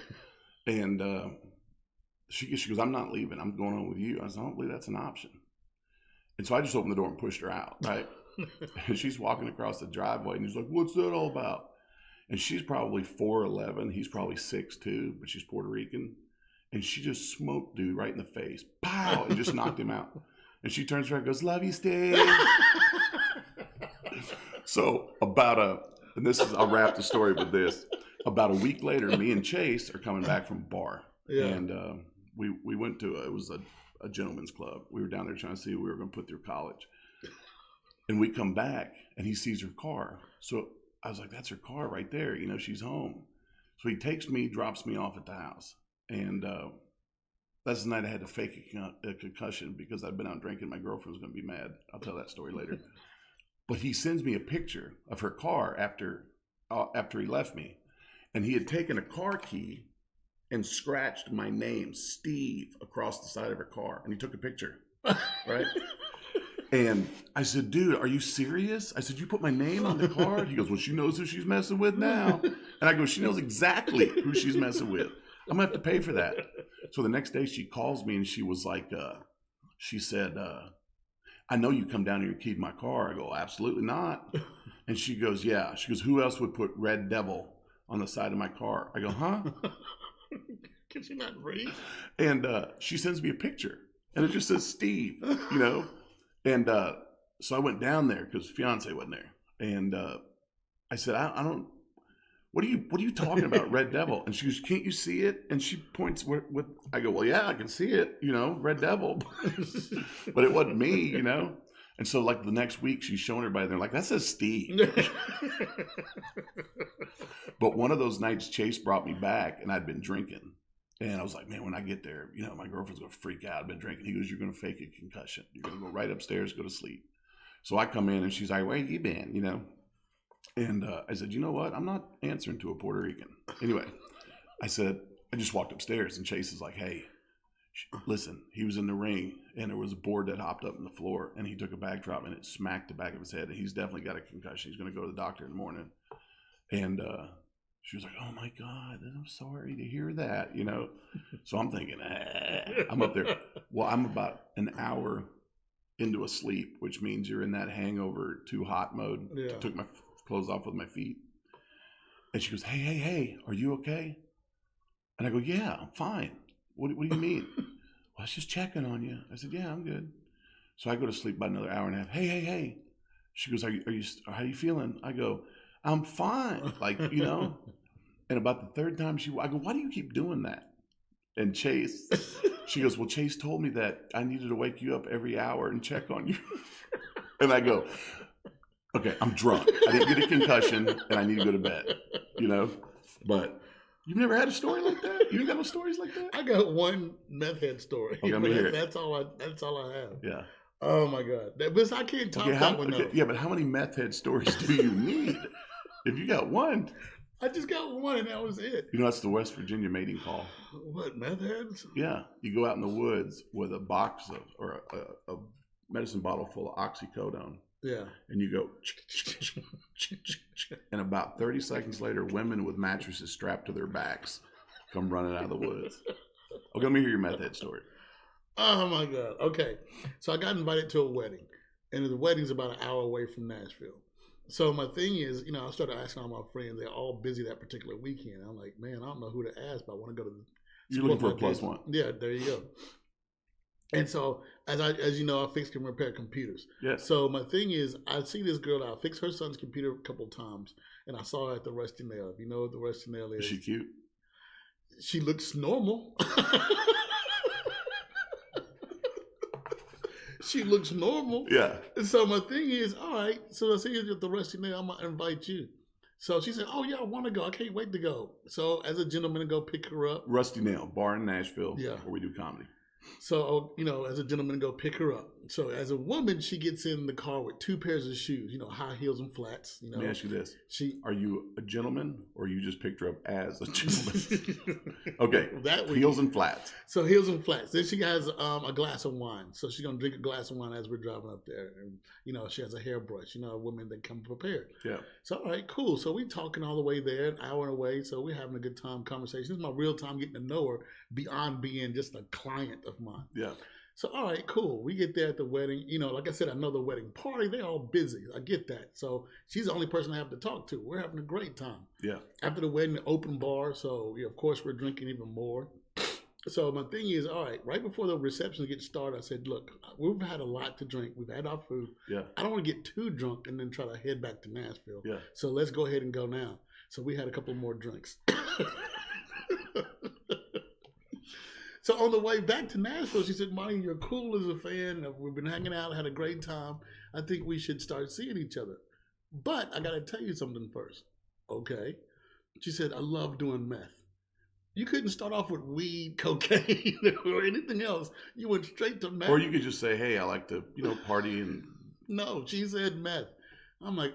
A: And she goes, I'm not leaving. I'm going home with you. I said, I don't believe that's an option. And so I just opened the door and pushed her out, right? And she's walking across the driveway, and he's like, what's that all about? And she's probably 4'11". He's probably 6'2", but she's Puerto Rican. and she just smoked dude right in the face. Pow! And just knocked him out. And she turns around and goes, "Love you, Steve." So and this is, I'll wrap the story with this. About a week later, me and Chase are coming back from a bar. Yeah. And we went to, it was a gentleman's club. We were down there trying to see who we were going to put through college. And we come back and he sees her car. So I was like, that's her car right there. You know, she's home. So he takes me, drops me off at the house. And that's the night I had to fake a concussion because I'd been out drinking. My girlfriend was going to be mad. I'll tell that story later. But he sends me a picture of her car after he left me. And he had taken a car key and scratched my name, Steve, across the side of her car. And he took a picture, right? And I said, "Dude, are you serious?" I said, "You put my name on the card?" He goes, "Well, she knows who she's messing with now." And I go, "She knows exactly who she's messing with. I'm going to have to pay for that." So the next day she calls me and she was like, she said, "I know you come down here and keyed my car." I go, "Absolutely not." And she goes, "Yeah." She goes, "Who else would put Red Devil on the side of my car?" I go, "Huh?"
B: Can she not read?
A: And she sends me a picture and it just says Steve, you know? And so I went down there because fiance wasn't there. And I said, I don't, what are you talking about, Red Devil? And she goes, "Can't you see it?" And she points what I go, "Well, yeah, I can see it, you know, Red Devil." But it wasn't me, you know? And so like the next week she's showing everybody, they're like, "That says Steve." But one of those nights Chase brought me back and I'd been drinking. And I was like, "Man, when I get there, you know, my girlfriend's going to freak out. I've been drinking." He goes, "You're going to fake a concussion. You're going to go right upstairs, go to sleep." So I come in and she's like, "Where you been?" You know? And I said, "You know what? I'm not answering to a Puerto Rican." Anyway, I said, I just walked upstairs and Chase is like, "Hey, listen, he was in the ring and there was a board that hopped up on the floor and he took a bag drop and it smacked the back of his head. And he's definitely got a concussion. He's going to go to the doctor in the morning." And she was like, "Oh my God, I'm sorry to hear that," you know? So I'm thinking, I'm up there. Well, I'm about an hour into a sleep, which means you're in that hangover too hot mode. Yeah. Took my clothes off with my feet. And she goes, hey, are you okay?" And I go, "Yeah, I'm fine." What do you mean?" "Well, I was just checking on you." I said, "Yeah, I'm good." So I go to sleep about another hour and a half. Hey. She goes, how you feeling?" I go, "I'm fine." Like, you know? And about the third time I go, "Why do you keep doing that?" And she goes, "Well, Chase told me that I needed to wake you up every hour and check on you." And I go, "Okay, I'm drunk. I didn't get a concussion and I need to go to bed," you know? But you've never had a story like that? You ain't got no stories like that?
B: I got one meth head story.
A: Okay, let me hear it.
B: That's all I have.
A: Yeah.
B: Oh my God. But I can't top that one though.
A: Yeah, but how many meth head stories do you need? If you got one.
B: I just got one and that was it.
A: You know, that's the West Virginia mating call.
B: What, meth heads?
A: Yeah. You go out in the woods with a box or a medicine bottle full of oxycodone.
B: Yeah. And
A: you go, and about 30 seconds later, women with mattresses strapped to their backs come running out of the woods. Okay, let me hear your meth head story.
B: Oh my God. Okay. So I got invited to a wedding, and the wedding's about an hour away from Nashville. So my thing is, you know, I started asking all my friends. They're all busy that particular weekend. I'm like, man, I don't know who to ask, but I want to go to the.
A: You're looking for a plus one.
B: Yeah, there you go. And so, as you know, I fix and repair computers.
A: Yeah.
B: So my thing is, I see this girl out. I fixed her son's computer a couple of times, and I saw her at the Rusty Nail. You know what the Rusty Nail is?
A: Is she cute?
B: She looks normal. She looks normal.
A: Yeah.
B: And so my thing is, all right, so I see you at the Rusty Nail, I'm going to invite you. So she said, "Oh, yeah, I want to go. I can't wait to go." So as a gentleman, to go pick her up.
A: Rusty Nail, bar in Nashville, where we do comedy.
B: So, you know, as a gentleman, go pick her up. So as a woman, she gets in the car with 2 pairs of shoes, you know, high heels and flats. You know.
A: Let me ask you this. Are you a gentleman or you just picked her up as a gentleman? Okay, heels and flats.
B: So heels and flats. Then she has a glass of wine. So she's going to drink a glass of wine as we're driving up there. And, you know, she has a hairbrush. You know, a woman that come prepared.
A: Yeah.
B: So, all right, cool. So we talking all the way there, an hour away. So we're having a good time conversation. This is my real time getting to know her beyond being just a client of mine.
A: Yeah.
B: So, all right, cool. We get there at the wedding. You know, like I said, I know the wedding party. They're all busy. I get that. So she's the only person I have to talk to. We're having a great time.
A: Yeah.
B: After the wedding, open bar. So, yeah, of course, we're drinking even more. So my thing is, all right, right before the reception gets started, I said, look, we've had a lot to drink. We've had our food.
A: Yeah.
B: I don't want to get too drunk and then try to head back to Nashville.
A: Yeah.
B: So let's go ahead and go now. So we had a couple more drinks. So on the way back to Nashville, she said, Monty, you're cool as a fan. We've been hanging out, had a great time. I think we should start seeing each other. But I got to tell you something first. Okay. She said, I love doing meth. You couldn't start off with weed, cocaine, or anything else. You went straight to meth.
A: Or you could just say, hey, I like to, party and...
B: No, she said meth. I'm like,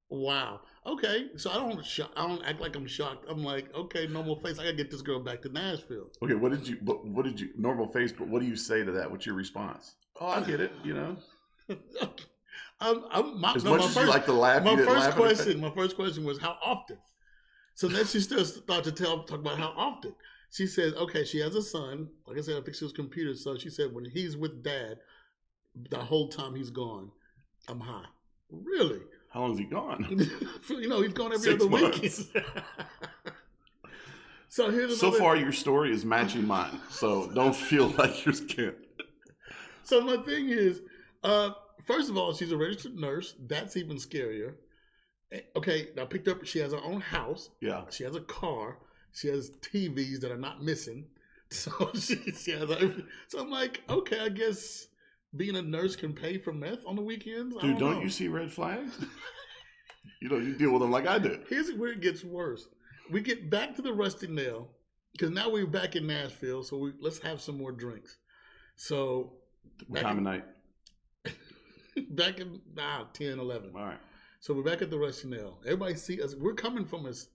B: wow. Okay, so I don't act like I'm shocked. I'm like, okay, normal face. I gotta get this girl back to Nashville.
A: Okay, what did you normal face? But what do you say to that? What's your response? Oh, I get it. As much as you like to laugh,
B: my first question was how often. So then she still started to talk about how often. She said, okay, she has a son. Like I said, I think she was computer. So she said, when he's with dad, the whole time he's gone, I'm high. Really?
A: How long is he gone?
B: He's gone every other weekend. So here's
A: so far, your story is matching mine. So don't feel like you're scared.
B: So my thing is, first of all, she's a registered nurse. That's even scarier. Okay, I picked up. She has her own house.
A: Yeah.
B: She has a car. She has TVs that are not missing. So she has. So I'm like, okay, I guess being a nurse can pay for meth on the weekends.
A: Dude, don't you see red flags? You deal with them like I do.
B: Here's where it gets worse. We get back to the Rusty Nail because now we're back in Nashville. So let's have some more drinks. So
A: what time of night?
B: Back in 10, 11.
A: All right.
B: So we're back at the Rusty Nail. Everybody see us. We're coming from us,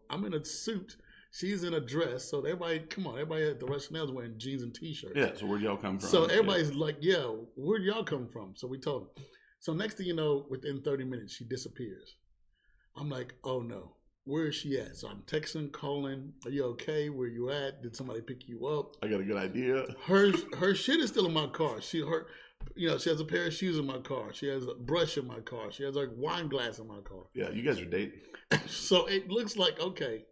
B: I'm in a suit. She's in a dress. So everybody at the Rusty Nail is wearing jeans and T-shirts.
A: Yeah, so where'd y'all come from?
B: So everybody's like, yeah, where'd y'all come from? So we told them. So next thing you know, within 30 minutes, she disappears. I'm like, oh no, where is she at? So I'm texting, calling, are you okay? Where you at? Did somebody pick you up?
A: I got a good idea.
B: Her shit is still in my car. She has a pair of shoes in my car. She has a brush in my car. She has a wine glass in my car.
A: Yeah, you guys are dating.
B: So it looks like, okay,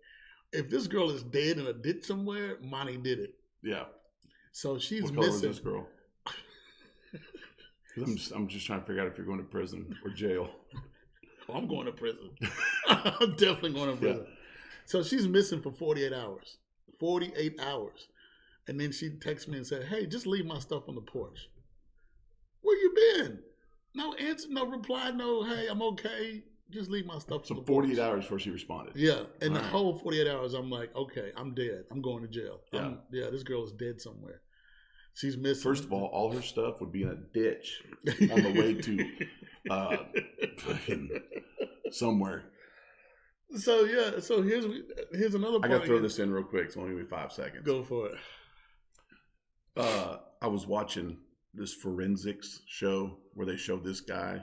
B: if this girl is dead in a ditch somewhere, Monty did it.
A: Yeah.
B: So she's
A: what color
B: missing.
A: Was this girl? I'm just trying to figure out if you're going to prison or jail.
B: Oh, I'm going to prison. I'm definitely going to prison. Yeah. So she's missing for 48 hours. 48 hours. And then she texts me and said, hey, just leave my stuff on the porch. Where you been? No answer, no reply, no, hey, I'm okay. Just leave my stuff on the porch.
A: So 48 hours before she responded.
B: Yeah. And the whole 48 hours, I'm like, okay, I'm dead. I'm going to jail. Yeah. This girl is dead somewhere. She's missing.
A: First of all her stuff would be in a ditch on the way to somewhere.
B: So yeah, so here's another part.
A: I gotta throw this in real quick. It's only gonna be 5 seconds.
B: Go for it.
A: I was watching this forensics show where they showed this guy,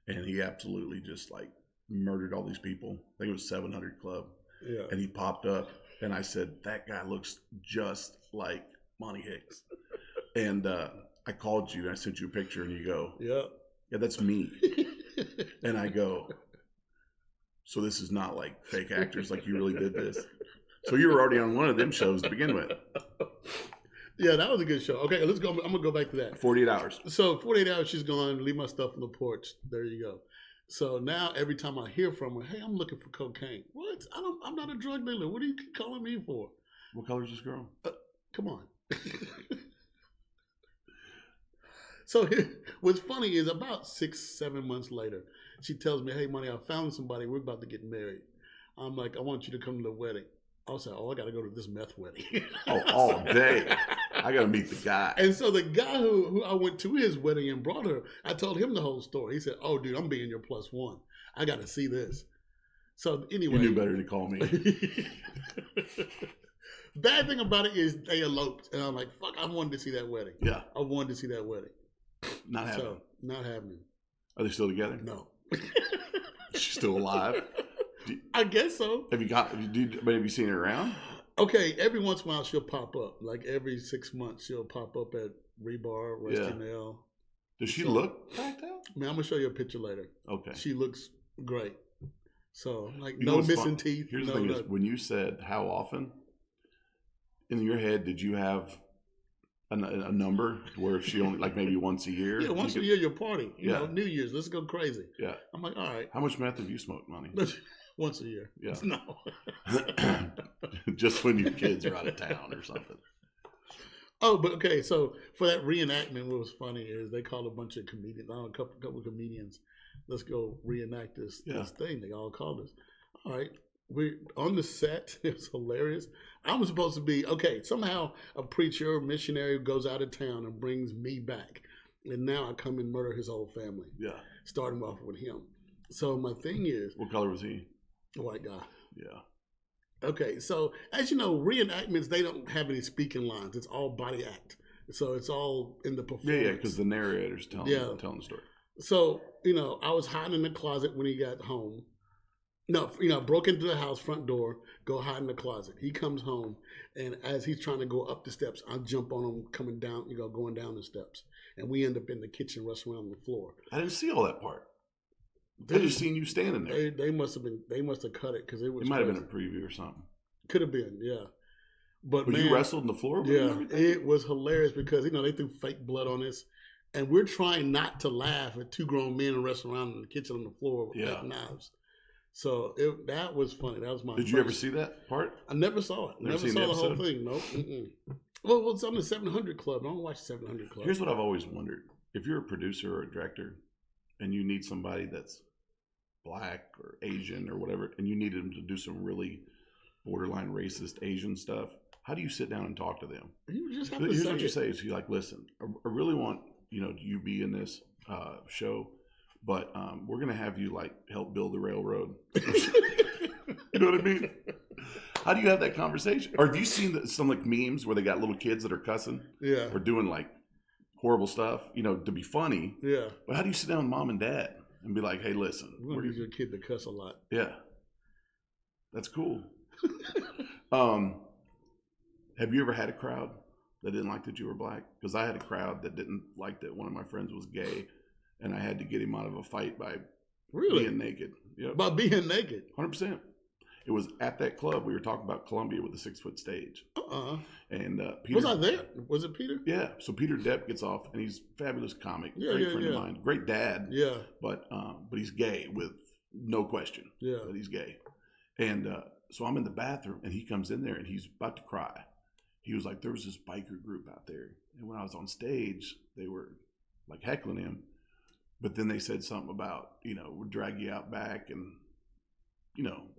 A: and he absolutely just like murdered all these people. I think it was 700 Club.
B: Yeah.
A: And he popped up, and I said, that guy looks just like Monty Hicks. And I called you, and I sent you a picture, and you go, yeah, that's me. And I go, so this is not like fake actors, like you really did this. So you were already on one of them shows to begin with.
B: Yeah, that was a good show. Okay, let's go. I'm gonna go back to that.
A: 48 hours.
B: So 48 hours, she's gone. Leave my stuff on the porch. There you go. So now every time I hear from her, hey, I'm looking for cocaine. What? I'm not a drug dealer. What are you calling me for?
A: What color is this girl?
B: Come on. So what's funny is about 6-7 months later, she tells me, hey, Monty, I found somebody. We're about to get married. I'm like, I want you to come to the wedding. I was like, I got to go to this meth wedding.
A: All day. I got to meet the guy.
B: And so the guy who I went to his wedding and brought her, I told him the whole story. He said, oh, dude, I'm being your +1. I got to see this. So anyway.
A: You knew better to call me.
B: Bad thing about it is they eloped. And I'm like, fuck, I wanted to see that wedding.
A: Yeah.
B: I wanted to see that wedding.
A: Not happening.
B: So, not happening.
A: Are they still together?
B: No.
A: She's still alive?
B: I guess so.
A: Have you seen her around?
B: Okay, every once in a while she'll pop up. Like every 6 months she'll pop up at Rebar, Rusty Nail.
A: Does she look packed out?
B: Man, I'm gonna show you a picture later.
A: Okay.
B: She looks great. So like no missing teeth.
A: Here's the thing is when you said how often, in your head, did you have a number where if she only like maybe once a year?
B: Yeah, once a year you'll party. You
A: Yeah.
B: know, New Year's, let's go crazy.
A: Yeah.
B: I'm like, all right.
A: How much meth have you smoked, Monty?
B: Once a year.
A: Yeah.
B: No.
A: Just when your kids are out of town or something.
B: Oh, but okay. So for that reenactment, what was funny is they called a bunch of comedians, a couple of comedians. Let's go reenact this thing. They all called us. All right. We're on the set. It was hilarious. I was supposed to be, okay, somehow a preacher or missionary goes out of town and brings me back. And now I come and murder his whole family.
A: Yeah.
B: Starting off with him. So my thing is.
A: What color was he?
B: A white guy.
A: Yeah.
B: Okay, so as you know, reenactments, they don't have any speaking lines. It's all body act. So it's all in the performance.
A: Yeah, because the narrator's telling the story.
B: So, I was hiding in the closet when he got home. No, broke into the house, front door, go hide in the closet. He comes home, and as he's trying to go up the steps, I jump on him coming down, going down the steps. And we end up in the kitchen, wrestling on the floor.
A: I didn't see all that part. I just seen you standing there.
B: They must have cut it because it was.
A: It might have been a preview or something.
B: Could have been, yeah. But
A: you wrestled on the floor with him?
B: Yeah, it was hilarious because they threw fake blood on us, and we're trying not to laugh at two grown men wrestling around in the kitchen on the floor with fake knives. So that was funny. That was my.
A: Did you ever see that part?
B: I never saw it. Never saw the whole thing. Nope. Well, it's on the 700 Club. I don't watch 700 Club.
A: Here's what I've always wondered: if you're a producer or a director, and you need somebody that's Black or Asian or whatever, and you needed them to do some really borderline racist Asian stuff, how do you sit down and talk to them?
B: You just have to
A: Here's
B: say
A: what you say: is you like, listen, I really want you be in this show. But we're gonna have you like help build the railroad. You know what I mean? How do you have that conversation? Or have you seen some like memes where they got little kids that are cussing?
B: Yeah.
A: Or doing like horrible stuff, to be funny.
B: Yeah.
A: But how do you sit down with mom and dad and be like, hey, listen,
B: we're gonna use your kid to cuss a lot.
A: Yeah. That's cool. Have you ever had a crowd that didn't like that you were Black? Because I had a crowd that didn't like that one of my friends was gay. And I had to get him out of a fight by being naked. Yep.
B: By being naked?
A: 100%. It was at that club. We were talking about Columbia with the 6-foot stage. And Peter.
B: Was I there? Was it Peter?
A: Yeah. So Peter Depp gets off, and he's a fabulous comic. Great friend of mine. Great dad.
B: Yeah.
A: But he's gay with no question.
B: Yeah.
A: That he's gay. And so I'm in the bathroom, and he comes in there, and he's about to cry. He was like, there was this biker group out there. And when I was on stage, they were like heckling him. But then they said something about, we'll drag you out back. And,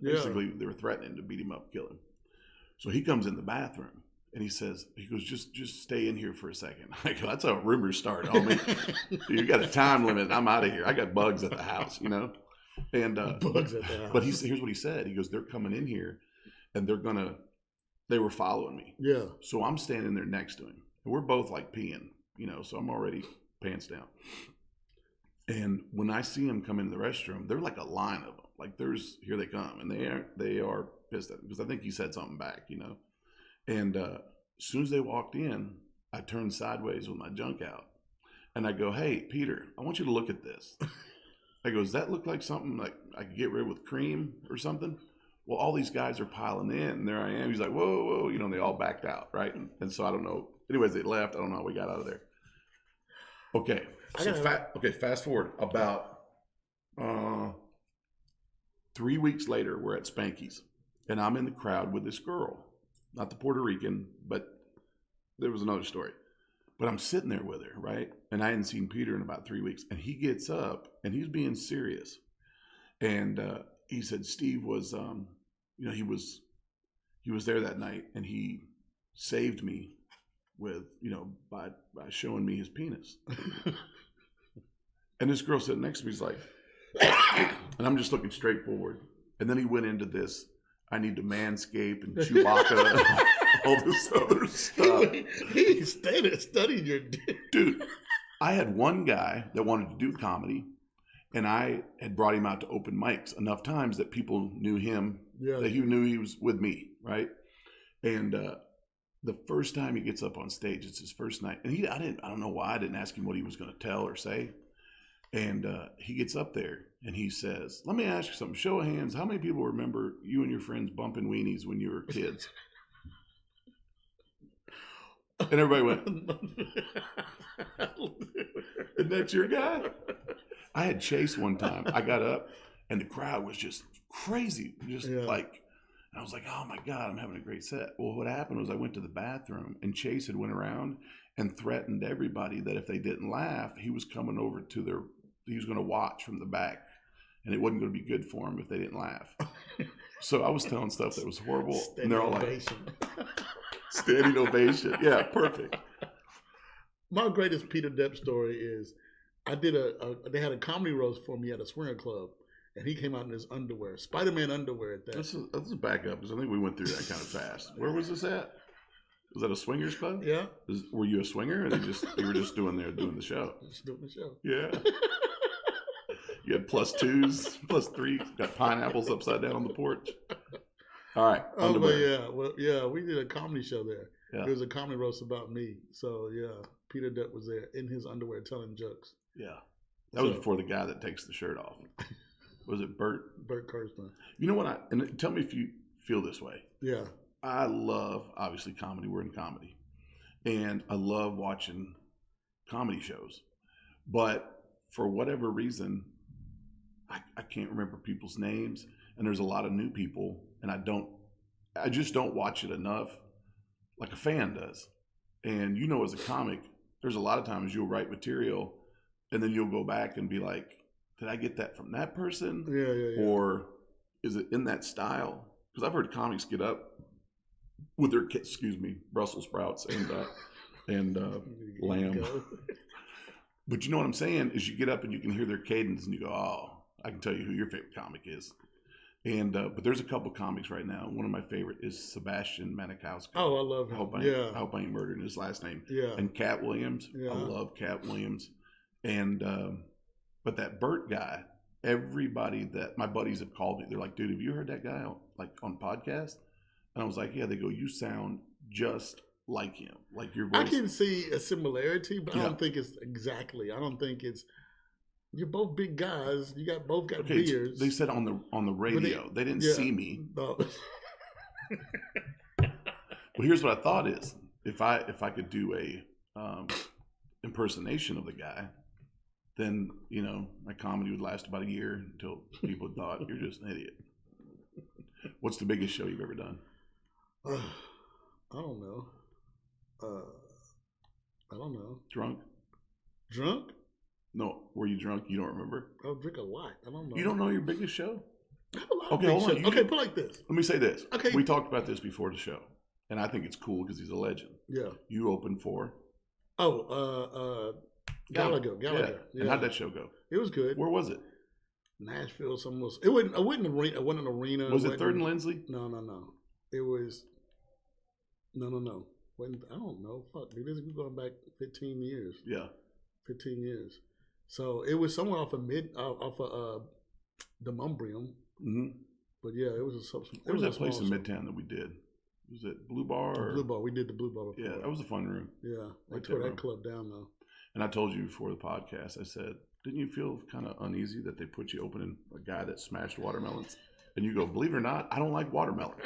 A: basically they were threatening to beat him up, kill him. So he comes in the bathroom and he goes, just stay in here for a second. I go, that's how rumors start, homie. You got a time limit. I'm out of here. I got bugs at the house, And
B: bugs at the house.
A: But here's what he said. He goes, they're coming in here and they were following me.
B: Yeah. So
A: I'm standing there next to him. And we're both like peeing, so I'm already pants down. And when I see him come into the restroom, they're like a line of them. Like here they come, and they are pissed at him because I think he said something back, And as soon as they walked in, I turned sideways with my junk out, and I go, "Hey, Peter, I want you to look at this." I go, "Does that look like something like I could get rid of with cream or something?" Well, all these guys are piling in, and there I am. He's like, "Whoa, whoa!" They all backed out, right? And so I don't know. Anyways, they left. I don't know how we got out of there. Okay. So fast forward about 3 weeks later, we're at Spanky's, and I'm in the crowd with this girl, not the Puerto Rican, but there was another story. But I'm sitting there with her, right? And I hadn't seen Peter in about 3 weeks, and he gets up, and he's being serious, and he said Steve was, he was there that night, and he saved me with, by showing me his penis. And this girl sitting next to me is like, and I'm just looking straight forward. And then he went into this, I need to manscape and Chewbacca and all this other stuff.
B: He studied your dick.
A: Dude, I had one guy that wanted to do comedy, and I had brought him out to open mics enough times that people knew him, that he knew he was with me, right? And the first time he gets up on stage, it's his first night. And I don't know why I didn't ask him what he was going to tell or say. And he gets up there and he says, let me ask you something. Show of hands, how many people remember you and your friends bumping weenies when you were kids? And everybody went, isn't that your guy? I had Chase one time. I got up and the crowd was just crazy. I was like, oh my God, I'm having a great set. Well, what happened was I went to the bathroom and Chase had went around and threatened everybody that if they didn't laugh, he was coming over to he was going to watch from the back and it wasn't going to be good for him if they didn't laugh. So I was telling stuff that was horrible. And they're all ovation. Like, standing ovation. Yeah, perfect.
B: My greatest Peter Depp story is I did they had a comedy roast for me at a swinger club. And he came out in his underwear, Spider-Man underwear at that.
A: Let's back up because I think we went through that kind of fast. Where was this at? Was that a swingers club?
B: Yeah.
A: Were you a swinger, or you were just doing the show?
B: Just doing the show.
A: Yeah. You had +2s, +3s, got pineapples upside down on the porch. All right.
B: Underwear. But we did a comedy show there.
A: Yeah.
B: It was a comedy roast about me. So yeah, Peter Depp was there in his underwear telling jokes.
A: Yeah. That was before the guy that takes the shirt off. Was it Bert?
B: Bert Kirsten.
A: You know what? And tell me if you feel this way.
B: Yeah.
A: I love, obviously, comedy. We're in comedy. And I love watching comedy shows. But for whatever reason, I can't remember people's names. And there's a lot of new people. And I just don't watch it enough like a fan does. And as a comic, there's a lot of times you'll write material and then you'll go back and be like, did I get that from that person?
B: Yeah.
A: Or is it in that style? Because I've heard comics get up with their, Brussels sprouts and lamb. But you know what I'm saying? Is you get up and you can hear their cadence and you go, oh, I can tell you who your favorite comic is. And but there's a couple comics right now. One of my favorite is Sebastian Maniscalco.
B: Oh, I love him.
A: I hope I ain't murdering his last name.
B: Yeah.
A: And Cat Williams. Yeah. I love Cat Williams. And but that Bert guy, everybody that my buddies have called me, they're like, dude, have you heard that guy on podcast? And I was like, yeah. They go, you sound just like him, like your voice.
B: I can see a similarity, but I don't think it's exactly. I don't think it's. You're both big guys. You both got beards.
A: They said on the radio. They didn't see me.
B: No.
A: Well, here's what I thought is if I could do a impersonation of the guy, then my comedy would last about a year until people thought you're just an idiot. What's the biggest show you've ever done?
B: I don't know. I don't know.
A: Drunk? No. Were you drunk? You don't remember?
B: I drink a lot. I don't know.
A: You don't know your biggest show?
B: I have a lot of big shows. Okay, put it like this.
A: Let me say this.
B: Okay.
A: We talked about this before the show, and I think it's cool because he's a legend.
B: Yeah.
A: You opened for?
B: Gallagher.
A: Yeah. And how'd that show go?
B: It was good.
A: Where was it?
B: Nashville. It wasn't an arena.
A: Was it 3rd and Lindsley?
B: No. It was. No. I don't know. Fuck, dude. This is going back 15 years.
A: Yeah.
B: 15 years. So it was somewhere off of the Mumbrium.
A: Mm-hmm.
B: But yeah, it was a substance.
A: Where was that place in Midtown that we did? Was it Blue Bar?
B: Blue Bar. We did the Blue Bar before.
A: Yeah, that was a fun room.
B: Yeah, they tore that club down though.
A: And I told you before the podcast, I said, didn't you feel kind of uneasy that they put you opening a guy that smashed watermelons? And you go, believe it or not, I don't like watermelon.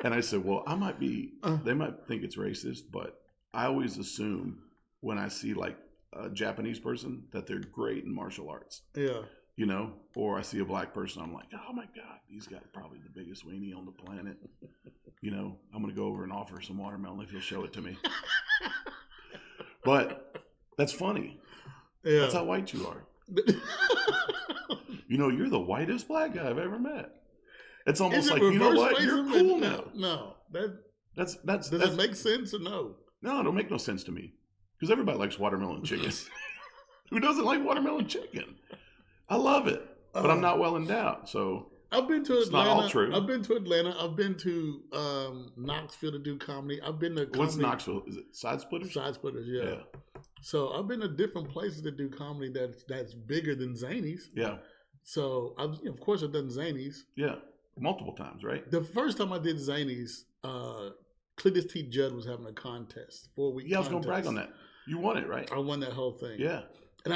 A: And I said, well, they might think it's racist, but I always assume when I see like a Japanese person that they're great in martial arts.
B: Yeah.
A: Or I see a black person, I'm like, oh my God, he's got probably the biggest weenie on the planet. I'm going to go over and offer some watermelon if he'll show it to me. But that's funny.
B: Yeah.
A: That's how white you are. You're the whitest black guy I've ever met. It's almost like, you know what? You're cool now.
B: No.
A: Does
B: it make sense or no?
A: No, it don't make no sense to me. Because everybody likes watermelon chicken. Who doesn't like watermelon chicken? I love it. But I'm not well endowed, so
B: I've been to Atlanta.
A: It's not all true.
B: I've been to Atlanta. I've been to Knoxville to do comedy. I've been to comedy.
A: What's Knoxville? Is it Side Splitters?
B: Side Splitters, yeah. So I've been to different places to do comedy that's bigger than Zany's.
A: Yeah.
B: So of course I've done Zany's.
A: Yeah, multiple times, right?
B: The first time I did Zany's, Cletus T. Judd was having a contest, 4-week.
A: Yeah, I was gonna brag on that. You won it, right?
B: I won that whole thing.
A: Yeah.
B: And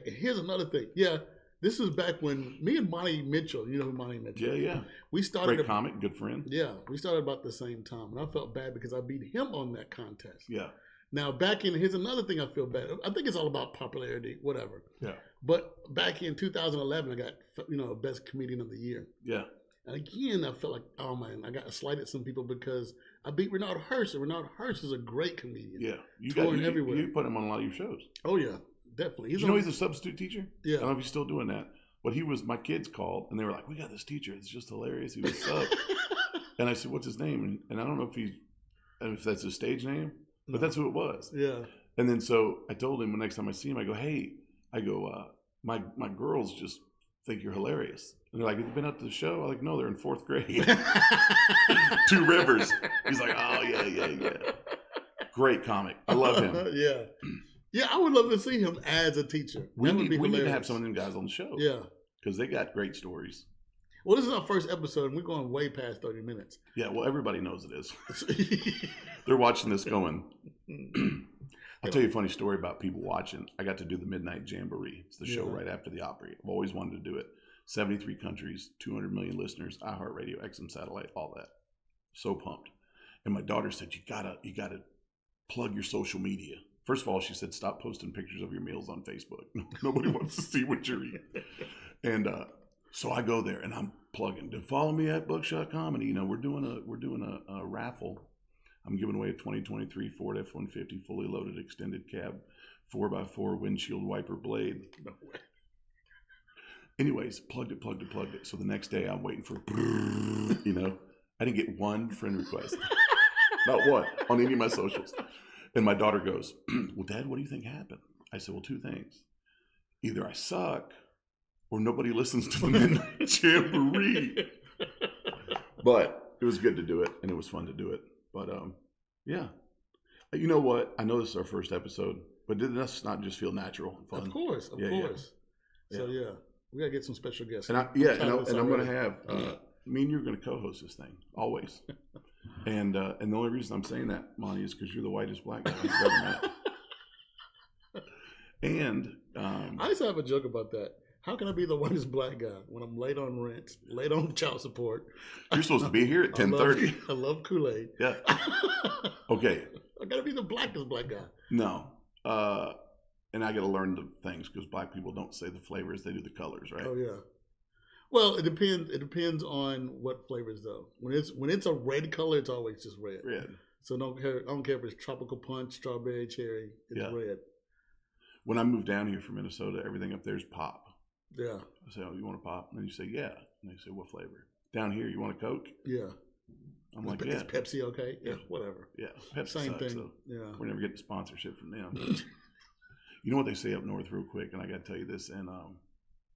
B: here's another thing. Yeah, This was back when me and Monty Mitchell, you know who Monty Mitchell is?
A: Yeah.
B: We started.
A: Great comic, good friend.
B: Yeah, we started about the same time. And I felt bad because I beat him on that contest.
A: Yeah.
B: Now, here's another thing I feel bad. I think it's all about popularity, whatever.
A: Yeah.
B: But back in 2011, I got, Best Comedian of the Year.
A: Yeah.
B: And again, I felt like, oh man, I got slighted some people because I beat Renard Hurst. And Renard Hurst is a great comedian.
A: Yeah. You
B: everywhere.
A: You put him on a lot of your shows.
B: Oh, yeah, definitely.
A: He's a substitute teacher?
B: Yeah.
A: I don't know if he's still doing that. But my kids called and they were like, we got this teacher. It's just hilarious. He was sub. And I said, what's his name? And I don't know if that's his stage name, but that's who it was.
B: Yeah.
A: And then so I told him the next time I see him, I go, my girls just think you're hilarious. And they're like, have you been up to the show? I'm like, no, they're in 4th grade. 2 Rivers. He's like, oh, yeah. Great comic. I love him.
B: Yeah. Yeah, I would love to see him as a teacher.
A: We need to have some of them guys on the show.
B: Yeah.
A: Because they got great stories.
B: Well, this is our first episode, and we're going way past 30 minutes.
A: Yeah, well, everybody knows it is. They're watching this going. I'll tell you a funny story about people watching. I got to do the Midnight Jamboree. It's the show right after the Opry. I've always wanted to do it. 73 countries, 200 million listeners, iHeartRadio, XM Satellite, all that. So pumped. And my daughter said, you gotta plug your social media. First of all, she said, stop posting pictures of your meals on Facebook. Nobody wants to see what you're eating. And so I go there and I'm plugging. Follow me at Buckshot Comedy. We're doing a raffle. I'm giving away a 2023 Ford F-150 fully loaded extended cab 4x4 windshield wiper blade. No way. Anyways, plugged it. So the next day I'm waiting for, I didn't get one friend request. Not one on any of my socials. And my daughter goes, well, Dad, what do you think happened? I said, well, 2 things. Either I suck or nobody listens to the Midnight Jamboree. But it was good to do it, and it was fun to do it. But, yeah. You know what? I know this is our first episode, but did this not just feel natural and fun?
B: Of course.
A: Yeah.
B: So, yeah. We got to get some special guests.
A: And I'm going to have, me and you're going to co-host this thing, always. And the only reason I'm saying that, Monty, is because you're the whitest black guy I've ever met. And
B: I used to have a joke about that. How can I be the whitest black guy when I'm late on rent, late on child support?
A: You're supposed to be here at 10:30.
B: I love Kool-Aid.
A: Yeah. Okay.
B: I gotta be the blackest black guy.
A: No. And I got to learn the things because black people don't say the flavors; they do the colors, right?
B: Oh yeah. Well, it depends. It depends on what flavors though. When it's a red color, it's always just red.
A: Red.
B: So I don't care if it's tropical punch, strawberry, cherry. It's red.
A: When I moved down here from Minnesota, everything up there is pop.
B: Yeah.
A: I say, oh, you want a pop? And then you say, yeah. And they say, what flavor? Down here, you want a Coke?
B: Yeah.
A: I'm like,
B: is Pepsi okay? Yeah, whatever.
A: Yeah, Pepsi
B: Same
A: sucks,
B: thing.
A: So
B: yeah.
A: We're never getting sponsorship from them. You know what they say up north real quick, and I got to tell you this, and I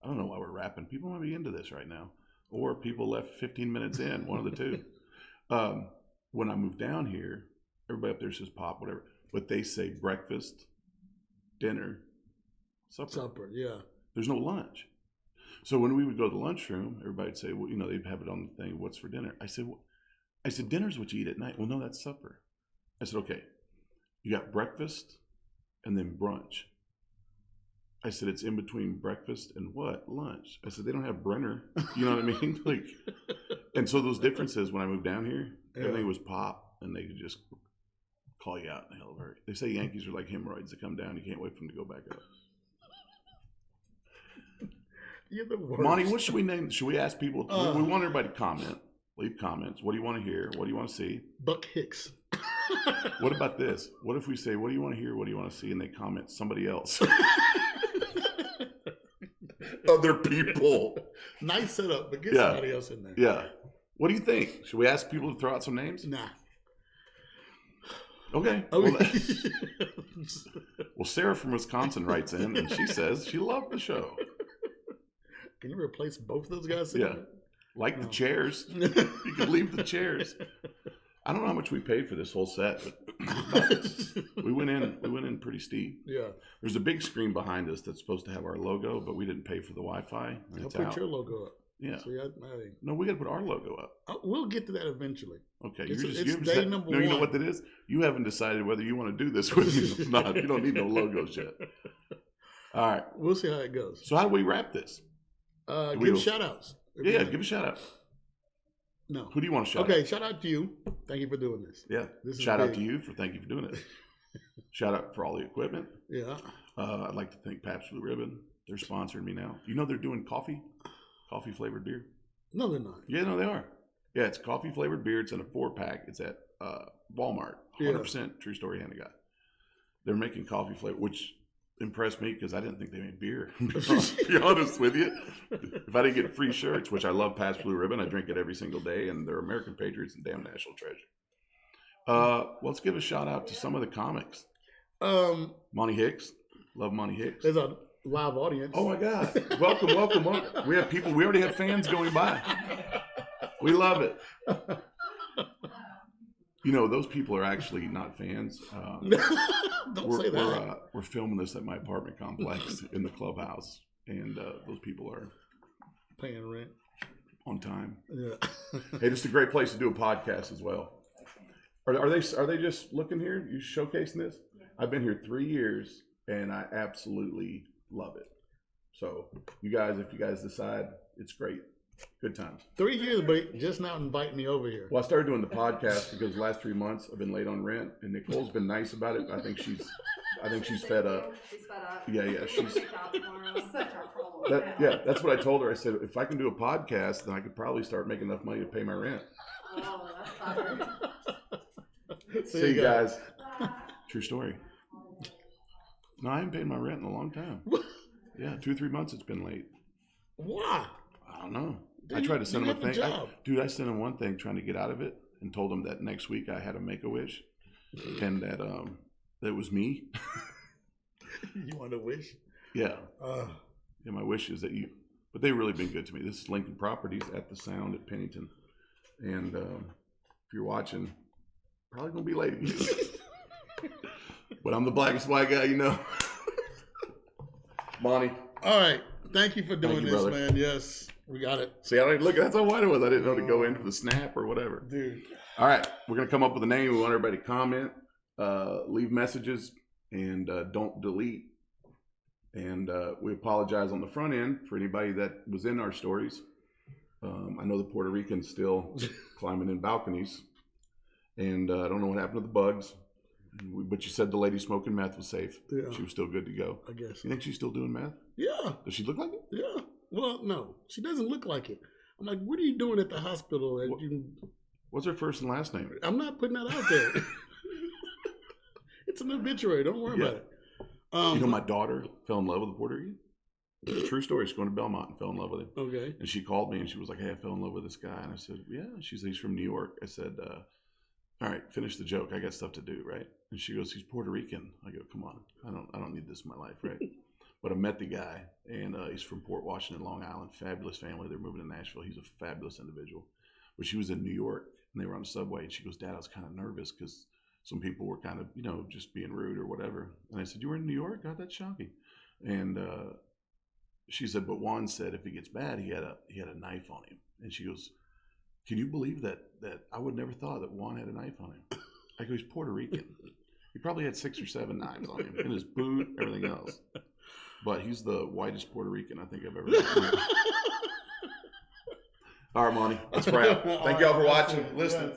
A: don't know why we're rapping. People might be into this right now. Or people left 15 minutes in, one of the two. When I moved down here, everybody up there says pop, whatever. But they say breakfast, dinner, supper.
B: Yeah.
A: There's no lunch. So when we would go to the lunchroom, everybody would say, well, they'd have it on the thing, what's for dinner? I said, dinner's what you eat at night. Well, no, that's supper. I said, okay, you got breakfast and then brunch. I said, it's in between breakfast and what? Lunch. I said, they don't have Brenner. You know what I mean? And so those differences when I moved down here, everything was pop, and they could just call you out in the hell of a hurry. They say Yankees are like hemorrhoids that come down. You can't wait for them to go back up.
B: You're the worst.
A: Monty, what should we name? Should we ask people? We want everybody to comment. Leave comments. What do you want to hear? What do you want to see?
B: Buck Hicks.
A: What about this? What if we say, what do you want to hear? What do you want to see? And they comment somebody else. Other people.
B: Nice setup, but get somebody else in there.
A: Yeah. What do you think? Should we ask people to throw out some names?
B: Nah.
A: Okay. Well, Sarah from Wisconsin writes in, and she says she loved the show.
B: Can you replace both those guys?
A: Yeah. The chairs. You could leave the chairs. I don't know how much we paid for this whole set, but we went in pretty steep.
B: Yeah.
A: There's a big screen behind us that's supposed to have our logo, but we didn't pay for the Wi-Fi.
B: I'll put your logo up.
A: Yeah.
B: See,
A: No, we got to put our logo up.
B: We'll get to that eventually.
A: Okay.
B: It's day number one.
A: You know what that is? You haven't decided whether you want to do this with me or not. You don't need no logos yet. All right.
B: We'll see how it goes.
A: So how do we wrap this?
B: Give shout outs.
A: Yeah, give a shout out.
B: No.
A: Who do you want to shout out?
B: Okay, shout out to you. Thank you for doing this.
A: Yeah. Shout out to you for thank you for doing it. Shout out for all the equipment.
B: Yeah.
A: I'd like to thank Pabst Blue Ribbon. They're sponsoring me now. You know they're doing coffee flavored beer.
B: No, they're not.
A: Yeah, no, they are. Yeah, it's coffee flavored beer. It's in a 4-pack. It's at Walmart. 100% true story, Hannah guy. They're making coffee flavor, which impressed me because I didn't think they made beer. To be honest with you, if I didn't get free shirts, which I love Pabst Blue Ribbon, I drink it every single day, and they're American Patriots and damn national treasure. Let's give a shout out to some of the comics. Monty Hicks, love Monty Hicks.
B: There's a live audience.
A: Oh my God! Welcome. We have people. We already have fans going by. We love it. You know, those people are actually not fans.
B: Don't say that.
A: We're filming this at my apartment complex in the clubhouse, and those people are
B: paying rent
A: on time.
B: Yeah.
A: Hey, this is a great place to do a podcast as well. Are they just looking here? You showcasing this? I've been here 3 years, and I absolutely love it. So, you guys, if you guys decide, it's great. Good times.
B: 3 years, but just now inviting me over here.
A: Well, I started doing the podcast because the last 3 months I've been late on rent, and Nicole's been nice about it. I think she's fed up.
C: She's fed up.
A: Yeah. She's
C: tomorrow.
A: That's what I told her. I said if I can do a podcast, then I could probably start making enough money to pay my rent.
C: Oh, that's clever.
A: See you guys. True story. No, I haven't paid my rent in a long time. Yeah, 2 or 3 months it's been late.
B: Why?
A: I don't know. I tried to send him a thing. I sent him one thing trying to get out of it and told him that next week I had to make a wish and that that was me.
B: You want a wish?
A: Yeah. Yeah, my wish is that you, but they've really been good to me. This is Lincoln Properties at the Sound at Pennington. And if you're watching, probably going to be late again. But I'm the blackest white guy, you know. Monty.
B: All right. Thank you for doing this,
A: brother.
B: man. Yes, we got it.
A: See, that's how white it was. I didn't know to go into the snap or whatever.
B: Dude.
A: All right. We're going to come up with a name. We want everybody to comment, leave messages, and don't delete. And we apologize on the front end for anybody that was in our stories. I know the Puerto Ricans still climbing in balconies. And I don't know what happened to the bugs. But you said the lady smoking meth was safe.
B: Yeah.
A: She was still good to go.
B: I guess.
A: You think she's still doing meth?
B: Yeah.
A: Does she look like it?
B: Yeah. Well, no. She doesn't look like it. I'm like, what are you doing at the hospital?
A: What's her first and last name?
B: I'm not putting that out there. It's an obituary. Don't worry about it.
A: You know, my daughter fell in love with a Puerto Rican. True story. She's going to Belmont and fell in love with him. Okay. And she called me and she was like, hey, I fell in love with this guy. And I said, yeah. She said, he's from New York. I said, all right, finish the joke. I got stuff to do, right? And she goes, he's Puerto Rican. I go, come on. I don't need this in my life, right? But I met the guy, and he's from Port Washington, Long Island. Fabulous family. They're moving to Nashville. He's a fabulous individual. But she was in New York, and they were on the subway, and she goes, Dad, I was kind of nervous because some people were kind of, just being rude or whatever. And I said, you were in New York? God, that's shocking. And she said, but Juan said if he gets bad, he had a knife on him. And she goes, can you believe that I would never thought that Juan had a knife on him? I go, he's Puerto Rican. He probably had 6 or 7 knives on him in his boot, everything else. But he's the whitest Puerto Rican I think I've ever met. All right, Monty, let's wrap. Thank y'all for watching, listening.